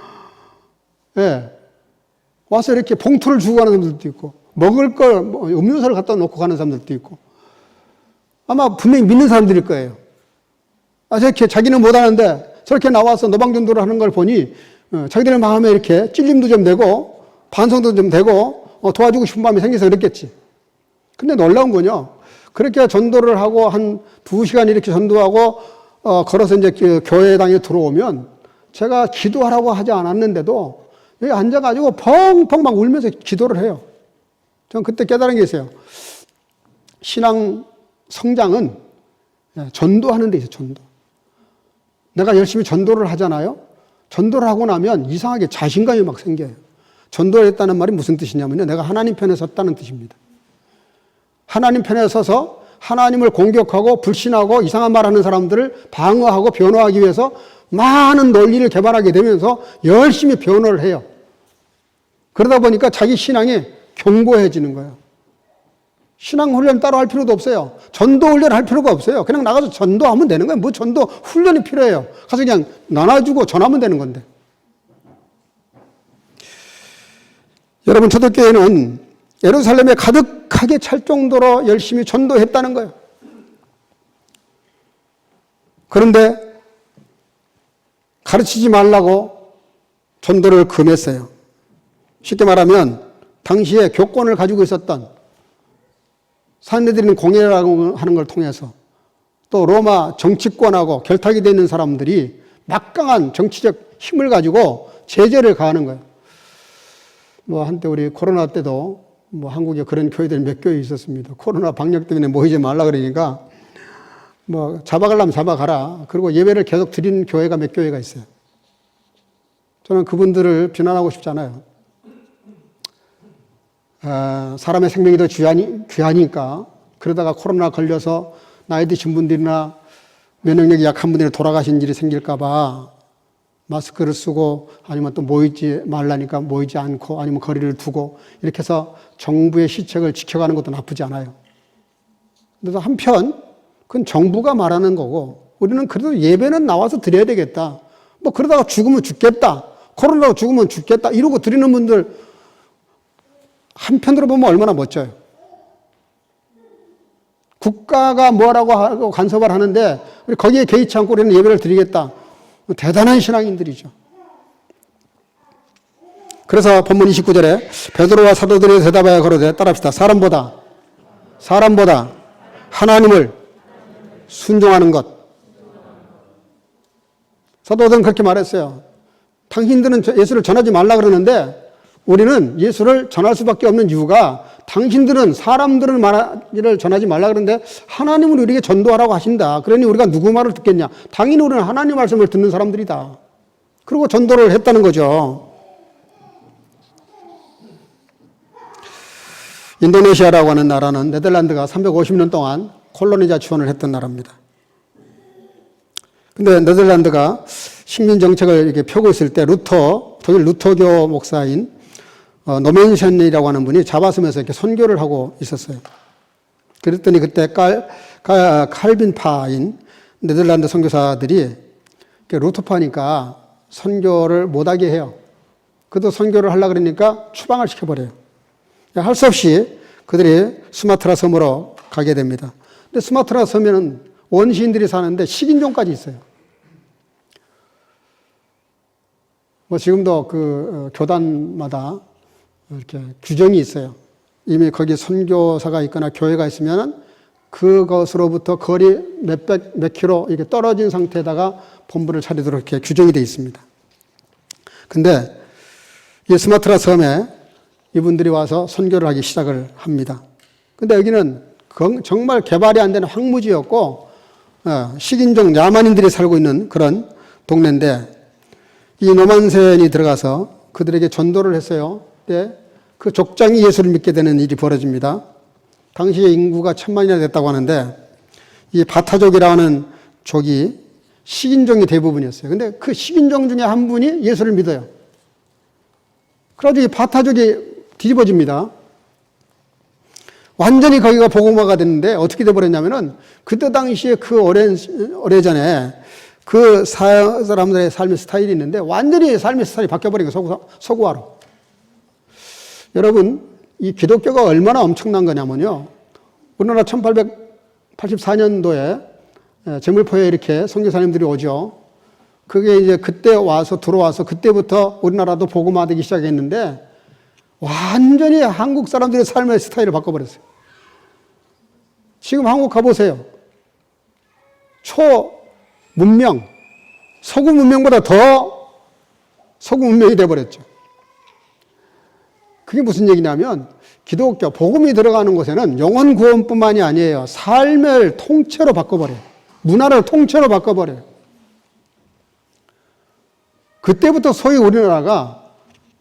와서 이렇게 봉투를 주고 가는 사람들도 있고 먹을 걸 음료수를 갖다 놓고 가는 사람들도 있고 아마 분명히 믿는 사람들일 거예요. 저렇게 자기는 못하는데 저렇게 나와서 노방전도를 하는 걸 보니 자기들 마음에 이렇게 찔림도 좀 되고 반성도 좀 되고 도와주고 싶은 마음이 생겨서 그랬겠지. 근데 놀라운 건요. 그렇게 전도를 하고 한 2시간 이렇게 전도하고 걸어서 이제 교회당에 들어오면 제가 기도하라고 하지 않았는데도 여기 앉아가지고 펑펑 막 울면서 기도를 해요. 저는 그때 깨달은 게 있어요. 신앙 성장은 전도하는 데 있어요, 전도. 내가 열심히 전도를 하잖아요. 전도를 하고 나면 이상하게 자신감이 막 생겨요. 전도를 했다는 말이 무슨 뜻이냐면요. 내가 하나님 편에 섰다는 뜻입니다. 하나님 편에 서서 하나님을 공격하고 불신하고 이상한 말 하는 사람들을 방어하고 변호하기 위해서 많은 논리를 개발하게 되면서 열심히 변호를 해요. 그러다 보니까 자기 신앙이 견고해지는 거예요. 신앙 훈련 따로 할 필요도 없어요. 전도 훈련 할 필요가 없어요. 그냥 나가서 전도하면 되는 거예요. 뭐 전도 훈련이 필요해요. 가서 그냥 나눠주고 전하면 되는 건데. 여러분, 초대교회는 예루살렘에 가득하게 찰 정도로 열심히 전도했다는 거예요. 그런데 가르치지 말라고 전도를 금했어요. 쉽게 말하면 당시에 교권을 가지고 있었던 산헤드린 공회라고 하는 걸 통해서 또 로마 정치권하고 결탁이 되어 있는 사람들이 막강한 정치적 힘을 가지고 제재를 가하는 거예요. 뭐 한때 우리 코로나 때도 뭐 한국에 그런 교회들이 몇 교회 있었습니다. 코로나 방역 때문에 모이지 말라 그러니까 뭐 잡아가려면 잡아가라. 그리고 예배를 계속 드리는 교회가 몇 교회가 있어요. 저는 그분들을 비난하고 싶지 않아요. 사람의 생명이 더 귀하니까 그러다가 코로나 걸려서 나이 드신 분들이나 면역력이 약한 분들이 돌아가신 일이 생길까 봐 마스크를 쓰고 아니면 또 모이지 말라니까 모이지 않고 아니면 거리를 두고 이렇게 해서 정부의 시책을 지켜가는 것도 나쁘지 않아요. 그래서 한편 그건 정부가 말하는 거고 우리는 그래도 예배는 나와서 드려야 되겠다. 뭐 그러다가 죽으면 죽겠다. 코로나로 죽으면 죽겠다. 이러고 드리는 분들 한편으로 보면 얼마나 멋져요. 국가가 뭐라고 하고 간섭을 하는데 우리 거기에 개의치 않고 우리는 예배를 드리겠다. 대단한 신앙인들이죠. 그래서 본문 29절에 베드로와 사도들이 대답하여 가로되 따라합시다. 사람보다 하나님을 순종하는 것. 사도들은 그렇게 말했어요. 당신들은 예수를 전하지 말라 그러는데 우리는 예수를 전할 수밖에 없는 이유가 당신들은 사람들은 말을 전하지 말라 그러는데 하나님은 우리에게 전도하라고 하신다. 그러니 우리가 누구 말을 듣겠냐. 당연히 우리는 하나님 말씀을 듣는 사람들이다. 그리고 전도를 했다는 거죠. 인도네시아라고 하는 나라는 네덜란드가 350년 동안 콜로니자 지원을 했던 나라입니다. 근데 네덜란드가 식민 정책을 이렇게 펴고 있을 때 독일 루터교 목사인 노멘션이라고 하는 분이 잡아서면서 이렇게 선교를 하고 있었어요. 그랬더니 그때 칼빈파인 네덜란드 선교사들이 루터파니까 선교를 못하게 해요. 그도 선교를 하려고 그러니까 추방을 시켜버려요. 할 수 없이 그들이 수마트라 섬으로 가게 됩니다. 근데 수마트라 섬에는 원시인들이 사는데 식인종까지 있어요. 뭐 지금도 그 교단마다 이렇게 규정이 있어요. 이미 거기 선교사가 있거나 교회가 있으면 그것으로부터 거리 몇 킬로 이렇게 떨어진 상태에다가 본부를 차리도록 이렇게 규정이 되어 있습니다. 근데 이 스마트라 섬에 이분들이 와서 선교를 하기 시작을 합니다. 근데 여기는 정말 개발이 안 되는 황무지였고 식인종 야만인들이 살고 있는 그런 동네인데 이 노만센이 들어가서 그들에게 전도를 했어요. 그때 그 족장이 예수를 믿게 되는 일이 벌어집니다. 당시에 인구가 1000만이나 됐다고 하는데 이 바타족이라는 족이 식인종이 대부분이었어요. 근데 그 식인종 중에 한 분이 예수를 믿어요. 그래가지고 이 바타족이 뒤집어집니다. 완전히 거기가 복음화가 됐는데 어떻게 돼버렸냐면은 그때 당시에 그 오래전에 그 사람들의 삶의 스타일이 있는데 완전히 삶의 스타일이 바뀌어버린 거예요. 서구화로. 여러분, 이 기독교가 얼마나 엄청난 거냐면요. 우리나라 1884년도에 제물포에 이렇게 선교사님들이 오죠. 그게 이제 그때 들어와서 그때부터 우리나라도 복음화되기 시작했는데 완전히 한국 사람들의 삶의 스타일을 바꿔버렸어요. 지금 한국 가보세요. 초문명, 서구 문명보다 더 소금 문명이 돼버렸죠. 그게 무슨 얘기냐면 기독교 복음이 들어가는 곳에는 영혼 구원뿐만이 아니에요. 삶을 통째로 바꿔버려요. 문화를 통째로 바꿔버려요. 그때부터 소위 우리나라가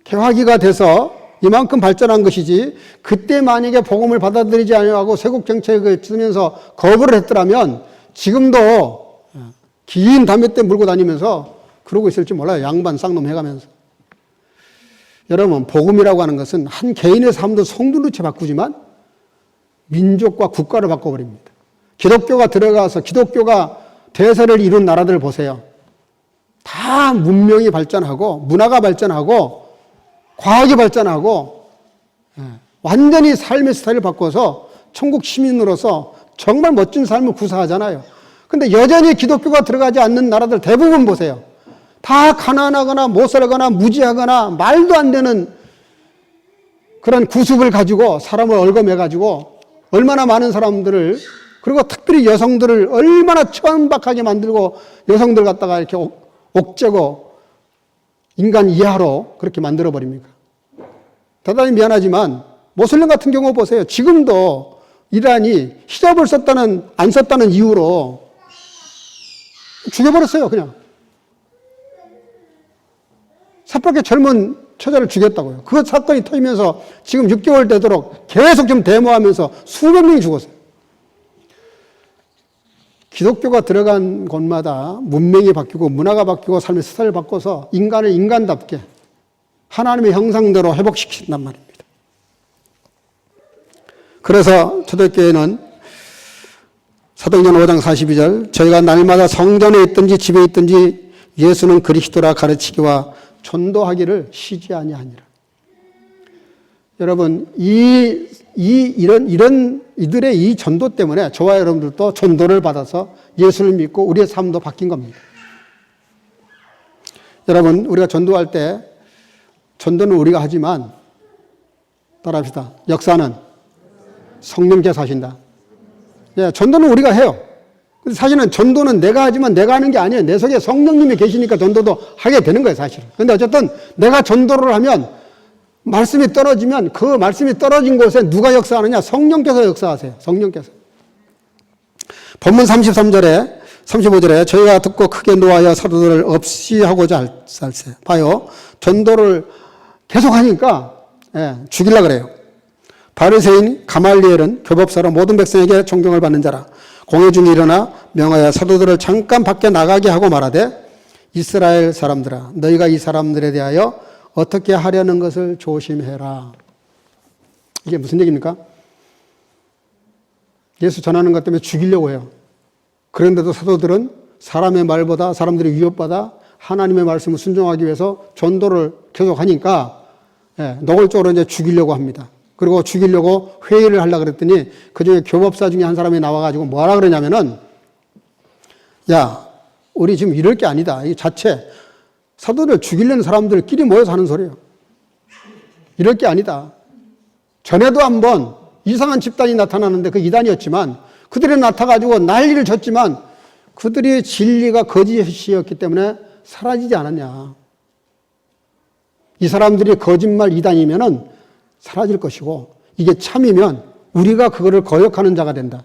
개화기가 돼서 이만큼 발전한 것이지, 그때 만약에 복음을 받아들이지 않으려고 세국 정책을 쓰면서 거부를 했더라면 지금도 긴 담뱃대 물고 다니면서 그러고 있을지 몰라요. 양반 쌍놈 해가면서. 여러분, 복음이라고 하는 것은 한 개인의 삶도 송두리째 바꾸지만 민족과 국가를 바꿔버립니다. 기독교가 들어가서 기독교가 대세를 이룬 나라들 보세요. 다 문명이 발전하고 문화가 발전하고 과학이 발전하고 완전히 삶의 스타일을 바꿔서 천국 시민으로서 정말 멋진 삶을 구사하잖아요. 근데 여전히 기독교가 들어가지 않는 나라들 대부분 보세요. 다 가난하거나 못 살거나 무지하거나 말도 안 되는 그런 구습을 가지고 사람을 얽어매가지고 얼마나 많은 사람들을, 그리고 특별히 여성들을 얼마나 천박하게 만들고 여성들 갖다가 이렇게 옥죄고 인간 이하로 그렇게 만들어버립니까? 대단히 미안하지만 모슬렘 같은 경우 보세요. 지금도 이란이 히잡을 안 썼다는 이유로 죽여버렸어요. 그냥 새롭게 젊은 처자를 죽였다고요. 그 사건이 터지면서 지금 6개월 되도록 계속 좀 데모하면서 수백 명이 죽었어요. 기독교가 들어간 곳마다 문명이 바뀌고 문화가 바뀌고 삶의 스타일을 바꿔서 인간을 인간답게 하나님의 형상대로 회복시킨단 말입니다. 그래서 초대교회는 사도행전 5장 42절, 저희가 날마다 성전에 있든지 집에 있든지 예수는 그리스도라 가르치기와 전도하기를 쉬지 아니하니라. 여러분, 이들의 이 전도 때문에 저와 여러분들도 전도를 받아서 예수를 믿고 우리의 삶도 바뀐 겁니다. 여러분, 우리가 전도할 때 전도는 우리가 하지만 따라합시다. 역사는 성령께서 하신다. 예, 전도는 우리가 해요. 근데 사실은 전도는 내가 하지만 내가 하는 게 아니에요. 내 속에 성령님이 계시니까 전도도 하게 되는 거예요, 사실은. 근데 어쨌든 내가 전도를 하면 말씀이 떨어지면 그 말씀이 떨어진 곳에 누가 역사하느냐? 성령께서 역사하세요. 성령께서. 본문 33절에 35절에 저희가 듣고 크게 노하여 사도들을 없이 하고자 할세. 봐요. 전도를 계속하니까 죽이려고 그래요. 바리새인 가말리엘은 교법사로 모든 백성에게 존경을 받는 자라. 공회 중에 일어나 명하여 사도들을 잠깐 밖에 나가게 하고 말하되 이스라엘 사람들아 너희가 이 사람들에 대하여 어떻게 하려는 것을 조심해라. 이게 무슨 얘기입니까? 예수 전하는 것 때문에 죽이려고 해요. 그런데도 사도들은 사람의 말보다 사람들이 위협받아 하나님의 말씀을 순종하기 위해서 전도를 계속하니까 노골적으로 이제 죽이려고 합니다. 그리고 죽이려고 회의를 하려고 그랬더니 그중에 교법사 중에 한 사람이 나와가지고 뭐라 그러냐면은 야, 우리 지금 이럴 게 아니다. 이 자체 사도를 죽이려는 사람들끼리 모여서 하는 소리예요. 이럴 게 아니다. 전에도 한번 이상한 집단이 나타나는데 그 이단이었지만 그들이 나타가지고 난리를 쳤지만 그들의 진리가 거짓이었기 때문에 사라지지 않았냐. 이 사람들이 거짓말 이단이면은 사라질 것이고 이게 참이면 우리가 그거를 거역하는 자가 된다.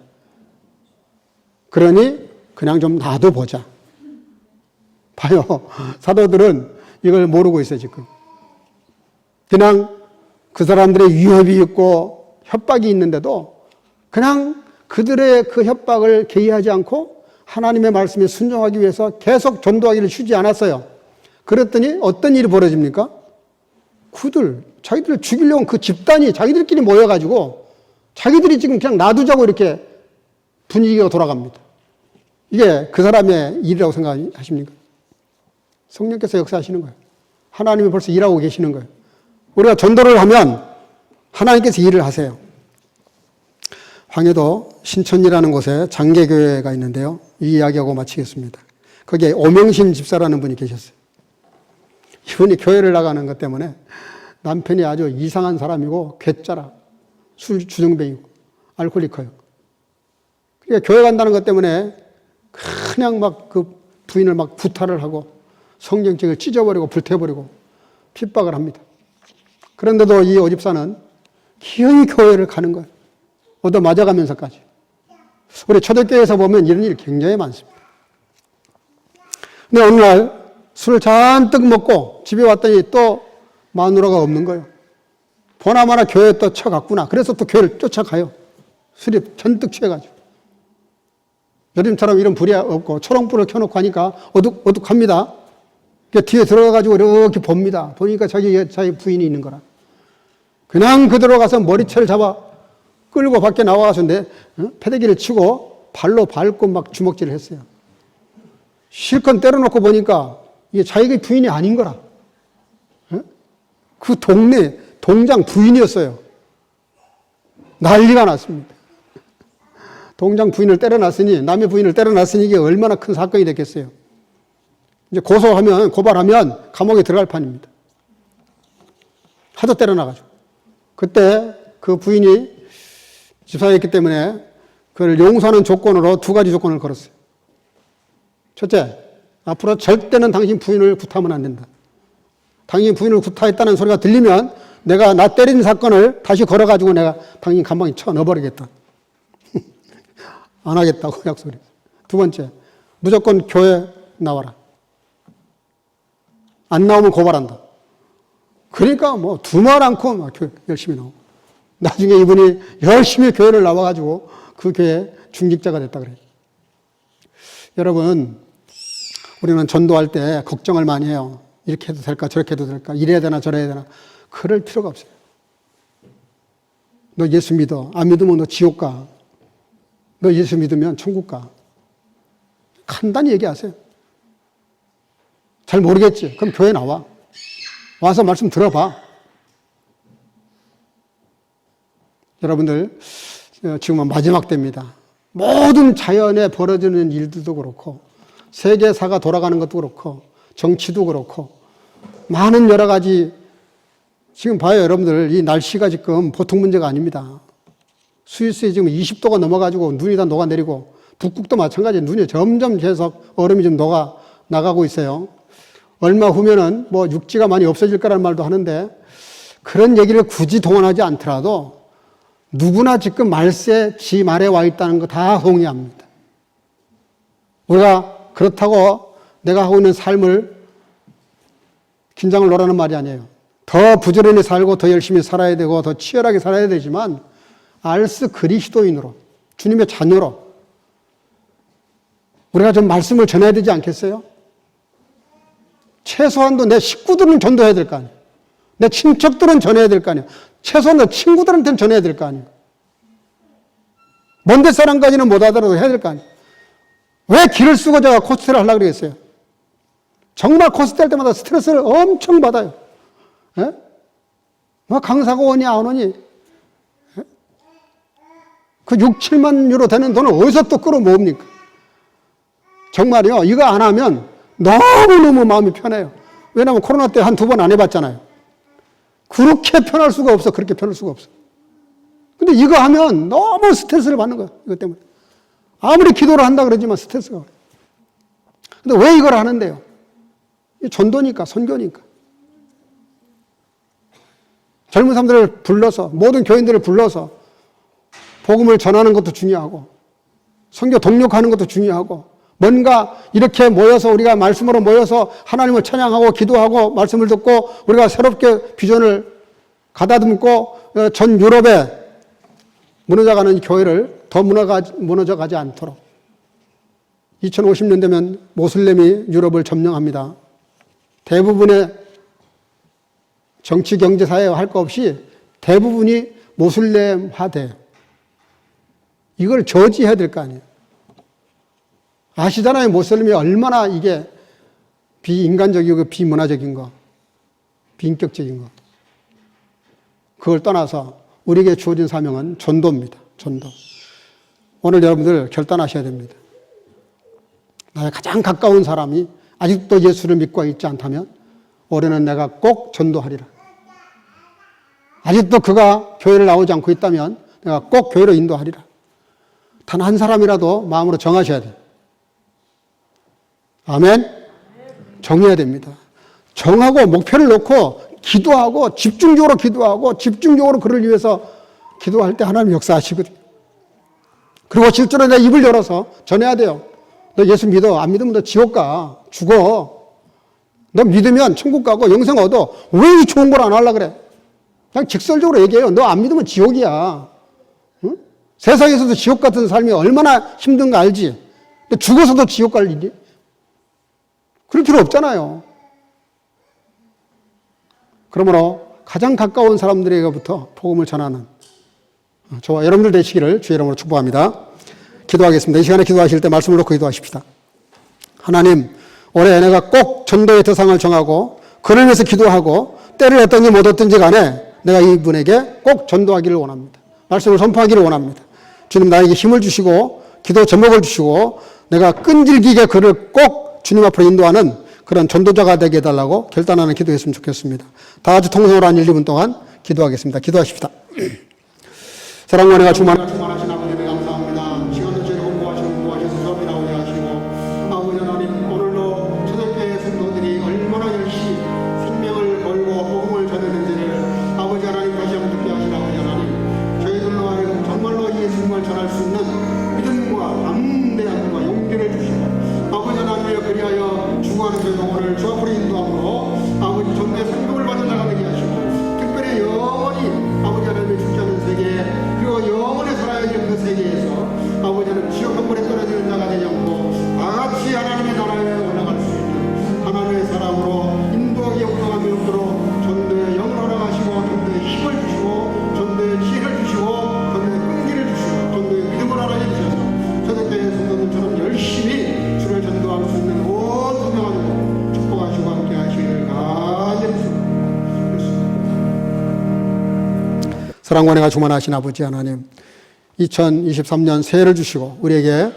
그러니 그냥 좀 놔둬보자. 봐요. 사도들은 이걸 모르고 있어요, 지금. 그냥 그 사람들의 위협이 있고 협박이 있는데도 그냥 그들의 그 협박을 개의하지 않고 하나님의 말씀에 순종하기 위해서 계속 전도하기를 쉬지 않았어요. 그랬더니 어떤 일이 벌어집니까? 자기들을 죽이려고 그 집단이 자기들끼리 모여가지고 자기들이 지금 그냥 놔두자고 이렇게 분위기가 돌아갑니다. 이게 그 사람의 일이라고 생각하십니까? 성령께서 역사하시는 거예요. 하나님이 벌써 일하고 계시는 거예요. 우리가 전도를 하면 하나님께서 일을 하세요. 황해도 신천이라는 곳에 장계교회가 있는데요. 이 이야기하고 마치겠습니다. 거기에 오명신 집사라는 분이 계셨어요. 이분이 교회를 나가는 것 때문에 남편이 아주 이상한 사람이고 괴짜라, 술 주정뱅이고 알코올리커요. 그러니까 교회 간다는 것 때문에 그냥 막 그 부인을 막 구타를 하고 성경책을 찢어버리고 불태워버리고 핍박을 합니다. 그런데도 이 오집사는 기어이 교회를 가는 거예요. 얻어 맞아가면서까지. 우리 초대교회에서 보면 이런 일이 굉장히 많습니다. 근데 어느 날 술을 잔뜩 먹고 집에 왔더니 또 마누라가 없는 거예요. 보나마나 교회에 또 쳐갔구나. 그래서 또 교회를 쫓아가요. 술이 잔뜩 취해가지고. 요즘처럼 이런 불이 없고 초롱불을 켜놓고 하니까 어둑합니다. 뒤에 들어가가지고 이렇게 봅니다. 보니까 자기 부인이 있는 거라. 그냥 그대로 가서 머리채를 잡아 끌고 밖에 나와서 패대기를 치고 발로 밟고 막 주먹질을 했어요. 실컷 때려놓고 보니까 이게 자기 부인이 아닌 거라. 그 동네 동장 부인이었어요. 난리가 났습니다. 동장 부인을 때려놨으니, 남의 부인을 때려놨으니 이게 얼마나 큰 사건이 됐겠어요. 이제 고발하면 감옥에 들어갈 판입니다. 하도 때려놔가지고. 그때 그 부인이 집사였기 때문에 그걸 용서하는 조건으로 2가지 조건을 걸었어요. 첫째, 앞으로 절대는 당신 부인을 구타하면 안 된다. 당신 부인을 구타했다는 소리가 들리면 내가 나 때린 사건을 다시 걸어가지고 내가 당신 감방에 쳐 넣어버리겠다. 안 하겠다고 약속을 했어요. 2번째, 무조건 교회 나와라. 안 나오면 고발한다. 그러니까 뭐 두말 않고 막 열심히 나오고. 나중에 이분이 열심히 교회를 나와가지고 그 교회 중직자가 됐다 그래요. 여러분, 우리는 전도할 때 걱정을 많이 해요. 이렇게 해도 될까, 저렇게 해도 될까, 이래야 되나, 저래야 되나. 그럴 필요가 없어요. 너 예수 믿어. 안 믿으면 너 지옥 가. 너 예수 믿으면 천국 가. 간단히 얘기하세요. 잘 모르겠지? 그럼 교회 나와. 와서 말씀 들어봐. 여러분들, 지금은 마지막 때입니다. 모든 자연에 벌어지는 일들도 그렇고, 세계사가 돌아가는 것도 그렇고, 정치도 그렇고, 많은 여러 가지, 지금 봐요, 여러분들. 이 날씨가 지금 보통 문제가 아닙니다. 스위스에 지금 20도가 넘어가지고 눈이 다 녹아내리고, 북극도 마찬가지예요. 눈이 점점 계속 얼음이 좀 녹아 나가고 있어요. 얼마 후면은 뭐 육지가 많이 없어질 거라는 말도 하는데, 그런 얘기를 굳이 동원하지 않더라도 누구나 지금 말세 지 말에 와 있다는 거 다 동의합니다. 우리가 그렇다고 내가 하고 있는 삶을 긴장을 놓으라는 말이 아니에요. 더 부지런히 살고 더 열심히 살아야 되고 더 치열하게 살아야 되지만 알스 그리스도인으로, 주님의 자녀로 우리가 좀 말씀을 전해야 되지 않겠어요? 최소한도 내 식구들은 전도해야 될 거 아니에요. 내 친척들은 전해야 될 거 아니에요. 최소한 내 친구들한테는 전해야 될 거 아니에요. 먼데 사람까지는 못 하더라도 해야 될 거 아니에요. 왜 길을 쓰고 제가 코스트를 하려고 그랬어요? 정말 코스트 할 때마다 스트레스를 엄청 받아요. 예? 뭐 강사가 오니 안 오니? 예? 그 6, 7만 유로 되는 돈을 어디서 또 끌어모읍니까? 정말요, 이거 안 하면 너무너무 마음이 편해요. 왜냐하면 코로나 때 한 2번 안 해봤잖아요. 그렇게 편할 수가 없어. 그렇게 편할 수가 없어. 근데 이거 하면 너무 스트레스를 받는 거야. 이것 때문에. 아무리 기도를 한다 그러지만 스트레스가. 근데 왜 이걸 하는데요? 전도니까, 선교니까. 젊은 사람들을 불러서, 모든 교인들을 불러서 복음을 전하는 것도 중요하고, 선교 동력하는 것도 중요하고, 뭔가 이렇게 모여서 우리가 말씀으로 모여서 하나님을 찬양하고 기도하고 말씀을 듣고 우리가 새롭게 비전을 가다듬고 전 유럽에 무너져가는 교회를 더 무너져가지 않도록 2050년 되면 모슬렘이 유럽을 점령합니다. 대부분의 정치, 경제, 사회 할 거 없이 대부분이 모슬렘화돼요. 이걸 저지해야 될 거 아니에요. 아시잖아요. 모슬렘이 얼마나 이게 비인간적이고 비문화적인 거, 비인격적인 거. 그걸 떠나서 우리에게 주어진 사명은 전도입니다. 전도. 오늘 여러분들 결단하셔야 됩니다. 나의 가장 가까운 사람이 아직도 예수를 믿고 있지 않다면 올해는 내가 꼭 전도하리라. 아직도 그가 교회를 나오지 않고 있다면 내가 꼭 교회로 인도하리라. 단 한 사람이라도 마음으로 정하셔야 돼요. 아멘? 정해야 됩니다. 정하고 목표를 놓고 기도하고 집중적으로 그를 위해서 기도할 때 하나님 역사하시거든요. 그리고 실제로 내 입을 열어서 전해야 돼요. 너 예수 믿어. 안 믿으면 너 지옥 가. 죽어. 너 믿으면 천국 가고 영생 얻어. 왜 이 좋은 걸 안 하려고 그래? 그냥 직설적으로 얘기해요. 너 안 믿으면 지옥이야. 응? 세상에서도 지옥 같은 삶이 얼마나 힘든가 알지? 근데 죽어서도 지옥 갈 일이? 그럴 필요 없잖아요. 그러므로 가장 가까운 사람들에게부터 복음을 전하는 저와 여러분들 되시기를 주의 이름으로 축복합니다. 기도하겠습니다. 이 시간에 기도하실 때 말씀을 놓고 기도하십시다. 하나님, 올해 내가 꼭 전도의 대상을 정하고 그를 위해서 기도하고 때를 얻든지 못 얻든지 간에 내가 이분에게 꼭 전도하기를 원합니다. 말씀을 선포하기를 원합니다. 주님 나에게 힘을 주시고 기도 제목을 주시고 내가 끈질기게 그를 꼭 주님 앞으로 인도하는 그런 전도자가 되게 해달라고 결단하는 기도했으면 좋겠습니다. 다 같이 통성으로 한 1, 2분 동안 기도하겠습니다. 기도하십시다. 사랑과 은혜가 충만하신 아버지 감사합니다. 시간도 저희 공부하셔서 수업이 나오게 하시고 아버지 하나님 오늘도 초대교회 성도들이 얼마나 열심히 생명을 걸고 복음을 전했는지를 아버지 하나님 다시 한번 듣게 하신 아버지 하나님 저희들로 하여금 정말로 예수님을 전할 수 있는 믿음과 담대함과 용기를 주시고 아버지 하나님을 그리하여 죽어가는 저희 영혼을 주 앞으로 인도함으로 아버지 전도의 성공을 받은 자가 되게 하시고 특별히 영원히 아버지 하나님의 죽지 않은 세계 그리고 영원히 살아야 되는 그 세계에서 아버지 하나님 지옥 한 번에 떨어지는 자가 되지 않고 다같이 하나님의 나라에 올라갈 수 있는 하나님의 사람으로 인도하기 영광함이 없도록 전도의 영을 허락하시고 전도의 힘을 주시고 전도의 지혜를 주시고 전도의 끈기를 주시고 전도의 믿음을 허락해 주셔서 초대교회 성도들처럼 열심히 주를 전도할 수 있는 온 소명하고 축복하시고 함께 하시기를 간절히 사랑과 은혜가 충만하신 아버지 하나님 2023년 새해를 주시고 우리에게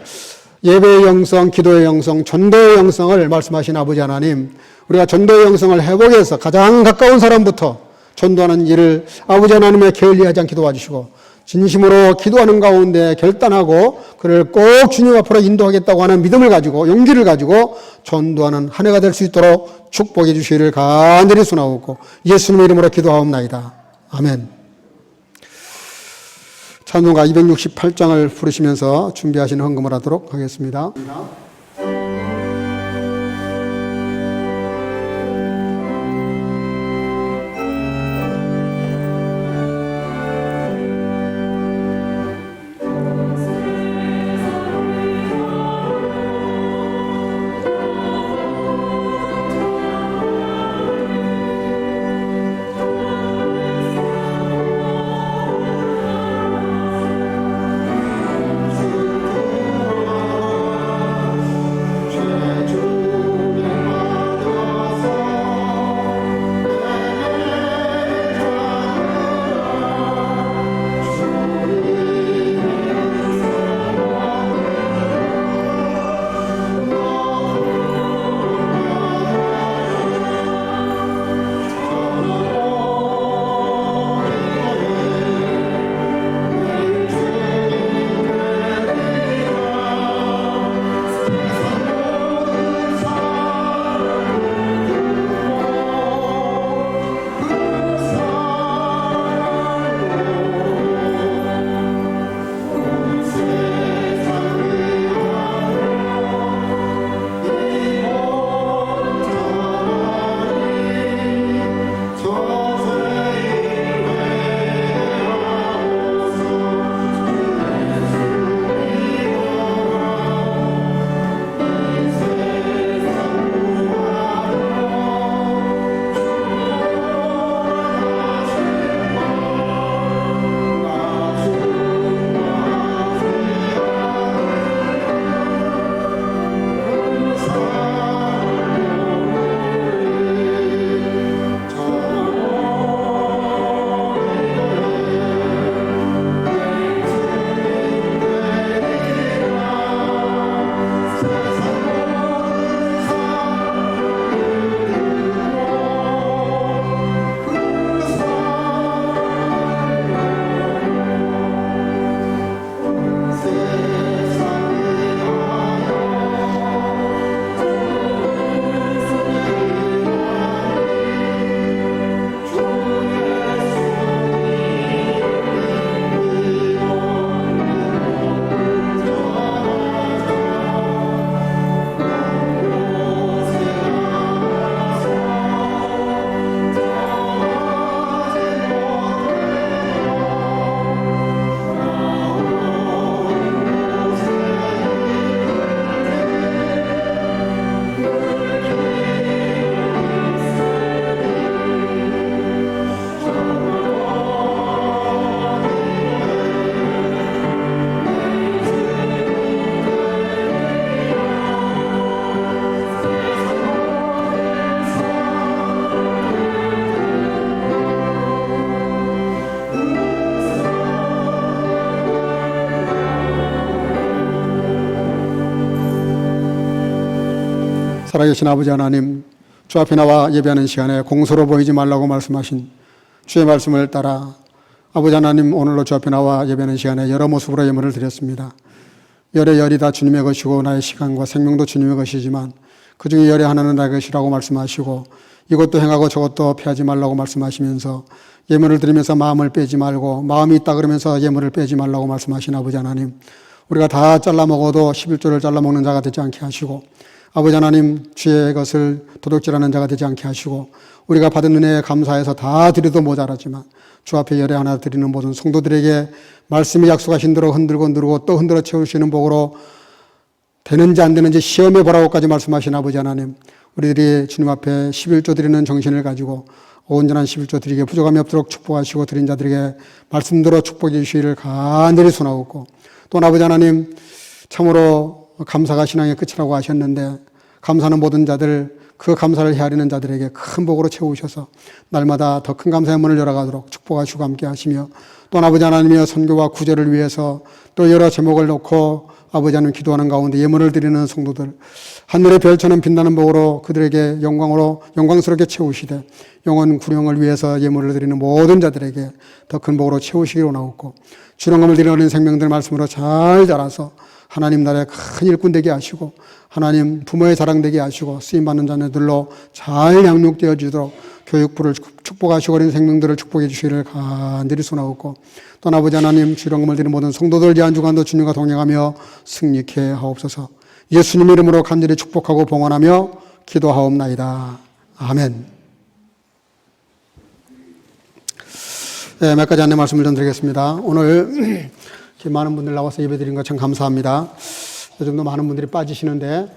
예배의 영성, 기도의 영성, 전도의 영성을 말씀하신 아버지 하나님 우리가 전도의 영성을 회복해서 가장 가까운 사람부터 전도하는 일을 아버지 하나님의 게을리하지 않게 도와주시고 진심으로 기도하는 가운데 결단하고 그를 꼭 주님 앞으로 인도하겠다고 하는 믿음을 가지고 용기를 가지고 전도하는 한 해가 될 수 있도록 축복해 주시기를 간절히 소원하옵고 예수님의 이름으로 기도하옵나이다. 아멘. 찬송가 268장을 부르시면서 준비하시는 헌금을 하도록 하겠습니다. 살아계신 아버지 하나님, 주 앞에 나와 예배하는 시간에 공소로 보이지 말라고 말씀하신 주의 말씀을 따라 아버지 하나님, 오늘로 주 앞에 나와 예배하는 시간에 여러 모습으로 예물을 드렸습니다. 열의 열이 다 주님의 것이고 나의 시간과 생명도 주님의 것이지만 그중에 열의 하나는 나의 것이라고 말씀하시고 이것도 행하고 저것도 피하지 말라고 말씀하시면서 예물을 드리면서 마음을 빼지 말고 마음이 있다 그러면서 예물을 빼지 말라고 말씀하신 아버지 하나님, 우리가 다 잘라 먹어도 11조를 잘라 먹는 자가 되지 않게 하시고 아버지 하나님, 주의 것을 도둑질하는 자가 되지 않게 하시고 우리가 받은 은혜에 감사해서 다 드려도 모자라지만 주 앞에 열의 하나 드리는 모든 성도들에게 말씀이 약속하신 대로 흔들고 누르고 또 흔들어 채우시는 복으로 되는지 안 되는지 시험해 보라고까지 말씀하신 아버지 하나님, 우리들이 주님 앞에 11조 드리는 정신을 가지고 온전한 11조 드리게 부족함이 없도록 축복하시고 드린 자들에게 말씀대로 축복해 주시기를 간절히 소원하옵고, 또 아버지 하나님, 참으로 감사가 신앙의 끝이라고 하셨는데 감사는 모든 자들, 그 감사를 헤아리는 자들에게 큰 복으로 채우셔서 날마다 더 큰 감사의 문을 열어가도록 축복하시고 함께 하시며, 또 아버지 하나님의 선교와 구제를 위해서 또 여러 제목을 놓고 아버지 하나님 기도하는 가운데 예물을 드리는 성도들, 하늘의 별처럼 빛나는 복으로 그들에게 영광스럽게 채우시되 영원 구령을 위해서 예물을 드리는 모든 자들에게 더 큰 복으로 채우시기를 원하옵고, 주령감을 드리는 어린 생명들 말씀으로 잘 자라서 하나님 나라의 큰 일꾼 되게 하시고 하나님 부모의 자랑 되게 하시고 쓰임받는 자녀들로 잘 양육되어 주도록 교육부를 축복하시고 어린 생명들을 축복해 주시기를 간절히 소원하옵고, 또 아버지 하나님, 주령감을 드리는 모든 성도들 이 한 주간도 주님과 동행하며 승리케 하옵소서. 예수님 이름으로 간절히 축복하고 봉헌하며 기도하옵나이다. 아멘. 네, 몇 가지 안내 말씀을 좀 드리겠습니다. 오늘 이렇게 많은 분들 나와서 예배 드린 것 참 감사합니다. 요즘도 많은 분들이 빠지시는데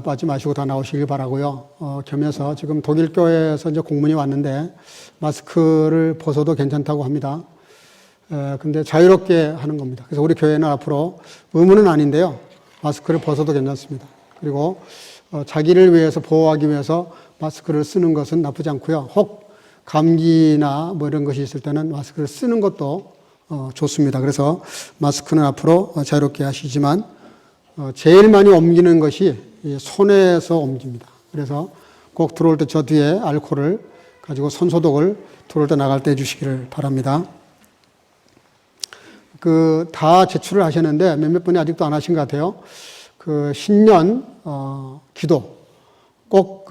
빠지 마시고 다 나오시길 바라고요. 겸해서 지금 독일 교회에서 이제 공문이 왔는데 마스크를 벗어도 괜찮다고 합니다. 근데 자유롭게 하는 겁니다. 그래서 우리 교회는 앞으로 의무는 아닌데요, 마스크를 벗어도 괜찮습니다. 그리고 자기를 위해서 보호하기 위해서 마스크를 쓰는 것은 나쁘지 않고요. 혹 감기나 뭐 이런 것이 있을 때는 마스크를 쓰는 것도 좋습니다. 그래서 마스크는 앞으로 자유롭게 하시지만 제일 많이 옮기는 것이 손에서 옮깁니다. 그래서 꼭 들어올 때 저 뒤에 알코올을 가지고 손소독을 들어올 때 나갈 때 해주시기를 바랍니다. 다 제출을 하셨는데 몇몇 분이 아직도 안 하신 것 같아요. 신년 기도 꼭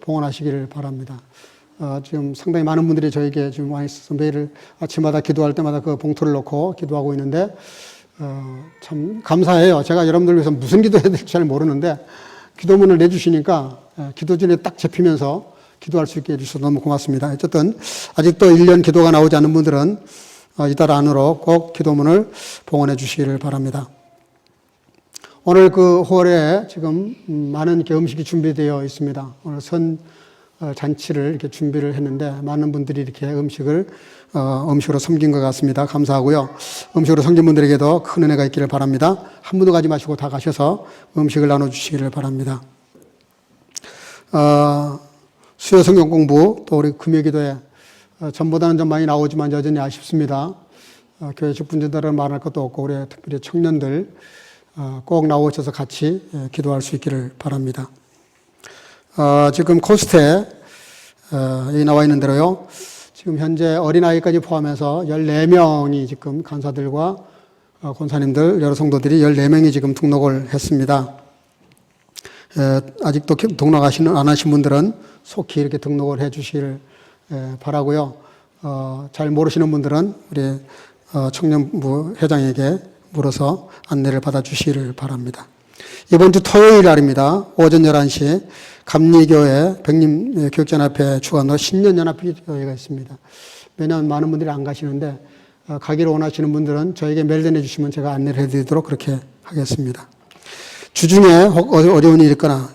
봉헌하시기를 바랍니다. 지금 상당히 많은 분들이 저에게 지금 와 있어서 매일 아침마다 기도할 때마다 그 봉투를 놓고 기도하고 있는데 참 감사해요. 제가 여러분들 위해서 무슨 기도해야 될지 잘 모르는데 기도문을 내주시니까 기도전에 딱 잡히면서 기도할 수 있게 해주셔서 너무 고맙습니다. 어쨌든 아직도 1년 기도가 나오지 않은 분들은 이달 안으로 꼭 기도문을 봉헌해 주시기를 바랍니다. 오늘 홀에 지금 많은 이렇게 음식이 준비되어 있습니다. 오늘 잔치를 이렇게 준비를 했는데 많은 분들이 이렇게 음식으로 섬긴 것 같습니다. 감사하고요. 음식으로 섬긴 분들에게도 큰 은혜가 있기를 바랍니다. 한 분도 가지 마시고 다 가셔서 음식을 나눠주시기를 바랍니다. 수요 성경 공부, 또 우리 금요기도에 전보다는 좀 많이 나오지만 여전히 아쉽습니다. 교회 직분자들은 말할 것도 없고 우리 특별히 청년들 꼭 나오셔서 같이 기도할 수 있기를 바랍니다. 지금 코스트에 여기 나와 있는 대로요, 지금 현재 어린아이까지 포함해서 14명이 지금 간사들과 권사님들, 여러 성도들이 14명이 지금 등록을 했습니다. 아직도 등록 안 하신 분들은 속히 이렇게 등록을 해 주시길 바라고요. 잘 모르시는 분들은 우리 청년부 회장에게 물어서 안내를 받아 주시기를 바랍니다. 이번 주 토요일 날입니다. 오전 11시 감리교회 백림 교육전합회 주관으로 신년연합교회가 있습니다. 매년 많은 분들이 안 가시는데 가기를 원하시는 분들은 저에게 메일 보내주시면 제가 안내를 해드리도록 그렇게 하겠습니다. 주중에 어려운 일이 있거나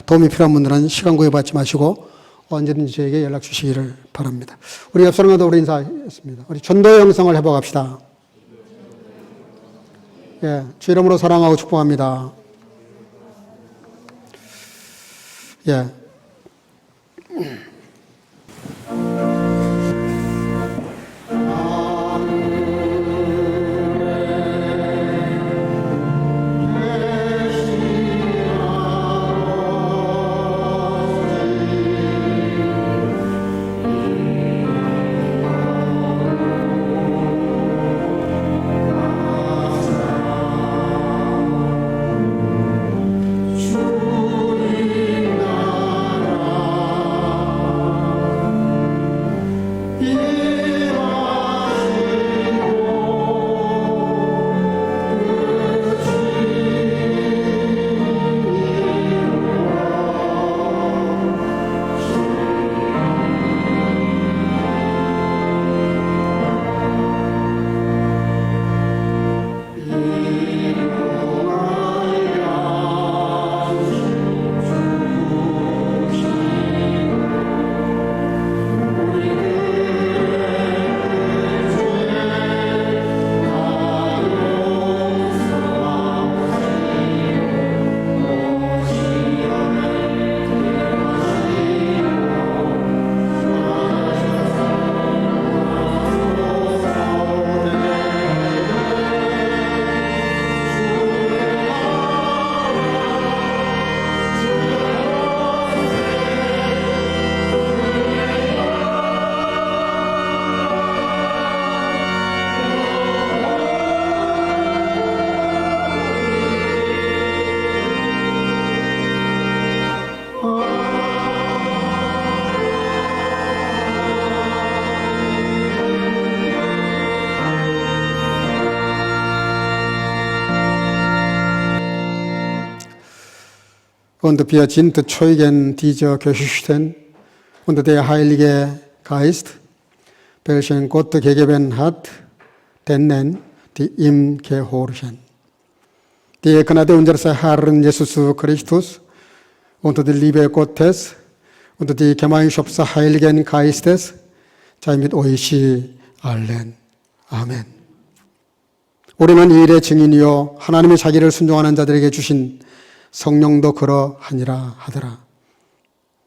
도움이 필요한 분들은 시간 구애받지 마시고 언제든지 저에게 연락 주시기를 바랍니다. 우리 옆 사람과도 우리 인사했습니다. 우리 전도 영성을 해보갑시다. 예, 주 이름으로 사랑하고 축복합니다. 예. und wir sind Zeugen dieser Geschichten und der Heilige Geist, welchen Gott gegeben hat, denen, die ihm gehorchen. Die Gnade unseres Herrn Jesus Christus und die Liebe Gottes und die Gemeinschaft des Heiligen Geistes sei mit euch allen. 아멘. 우리는 이 일의 증인이요 하나님의 자기를 순종하는 자들에게 주신 성령도 그러하니라 하더라.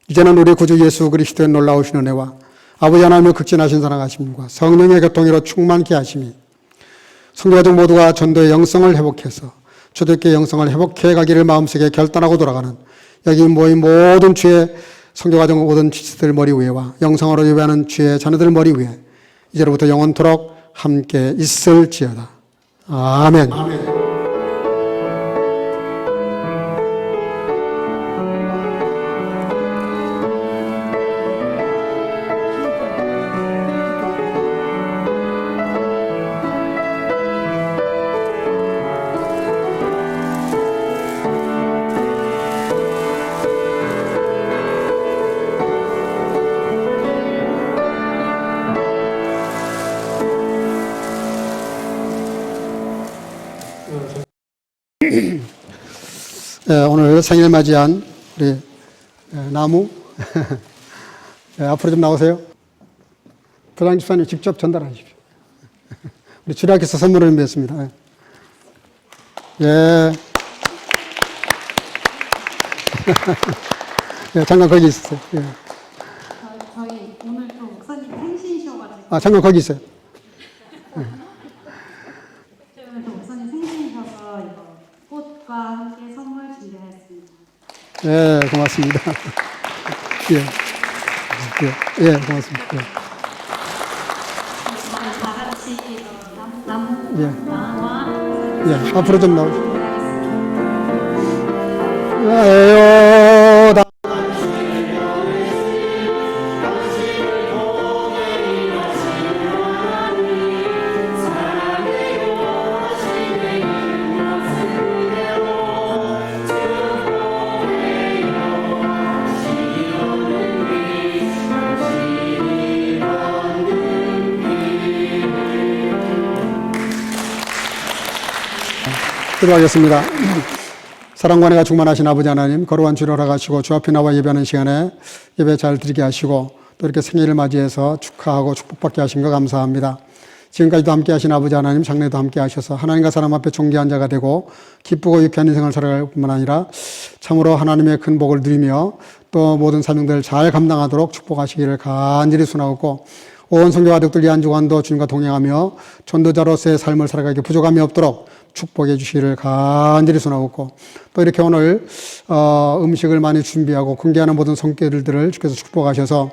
이제는 우리 구주 예수 그리스도의 놀라우신 은혜와 아버지 하나님의 극진하신 사랑하심과 성령의 교통으로 충만케 하심이 성도가족 모두가 전도의 영성을 회복해서 주도의 영성을 회복해 가기를 마음속에 결단하고 돌아가는 여기 모인 모든 주의 성도가족 모든 지체들 머리 위에와 영성으로 예배하는 주의 자녀들 머리 위에 이제로부터 영원토록 함께 있을지어다. 아멘. 아멘. 오늘 생일 맞이한 우리 나무 앞으로 좀 나오세요. 부장 집사님 직접 전달하십시오. 우리 주례하께서 선물을 준비했습니다. 예. 예, 잠깐 거기 있으세요. 예. 저희 오늘 또 목사님 생신이셔가지고. 아, 잠깐 거기 있어요. 오늘 또 목사님 생신이셔서 이거 꽃과 함께 선물 준비했습니다. 예, 고맙습니다. 예, 예, 예, 고맙습니다. 예. 저희 다 같이 나무 예. 나와 예, 앞으로 좀 나오세요. 다 기도하겠습니다. 사랑과 은혜가 충만하신 아버지 하나님, 거룩한 주를 허락하시고 주 앞에 나와 예배하는 시간에 예배 잘 드리게 하시고 또 이렇게 생일을 맞이해서 축하하고 축복받게 하신 거 감사합니다. 지금까지도 함께 하신 아버지 하나님, 장래도 함께 하셔서 하나님과 사람 앞에 존귀한 자가 되고 기쁘고 유쾌한 인생을 살아갈 뿐만 아니라 참으로 하나님의 큰 복을 누리며 또 모든 사명들을 잘 감당하도록 축복하시기를 간절히 소원하고 온 성교 가족들 이 한 주간도 주님과 동행하며 전도자로서의 삶을 살아가기 부족함이 없도록 축복해 주시기를 간절히 소원하고 또 이렇게 오늘 음식을 많이 준비하고 공개하는 모든 성교들을 주께서 축복하셔서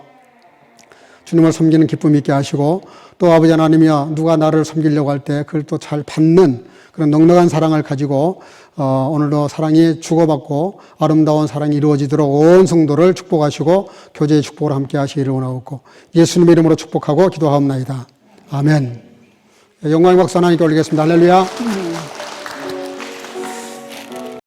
주님을 섬기는 기쁨이 있게 하시고 또 아버지 하나님이여 누가 나를 섬기려고 할 때 그걸 또 잘 받는 그런 넉넉한 사랑을 가지고 오늘도 사랑이 주고받고 아름다운 사랑이 이루어지도록 온 성도를 축복하시고 교제의 축복을 함께 하시기를 원하옵고 예수님의 이름으로 축복하고 기도하옵나이다. 아멘. 영광의 박수 하나님께 올리겠습니다. 할렐루야.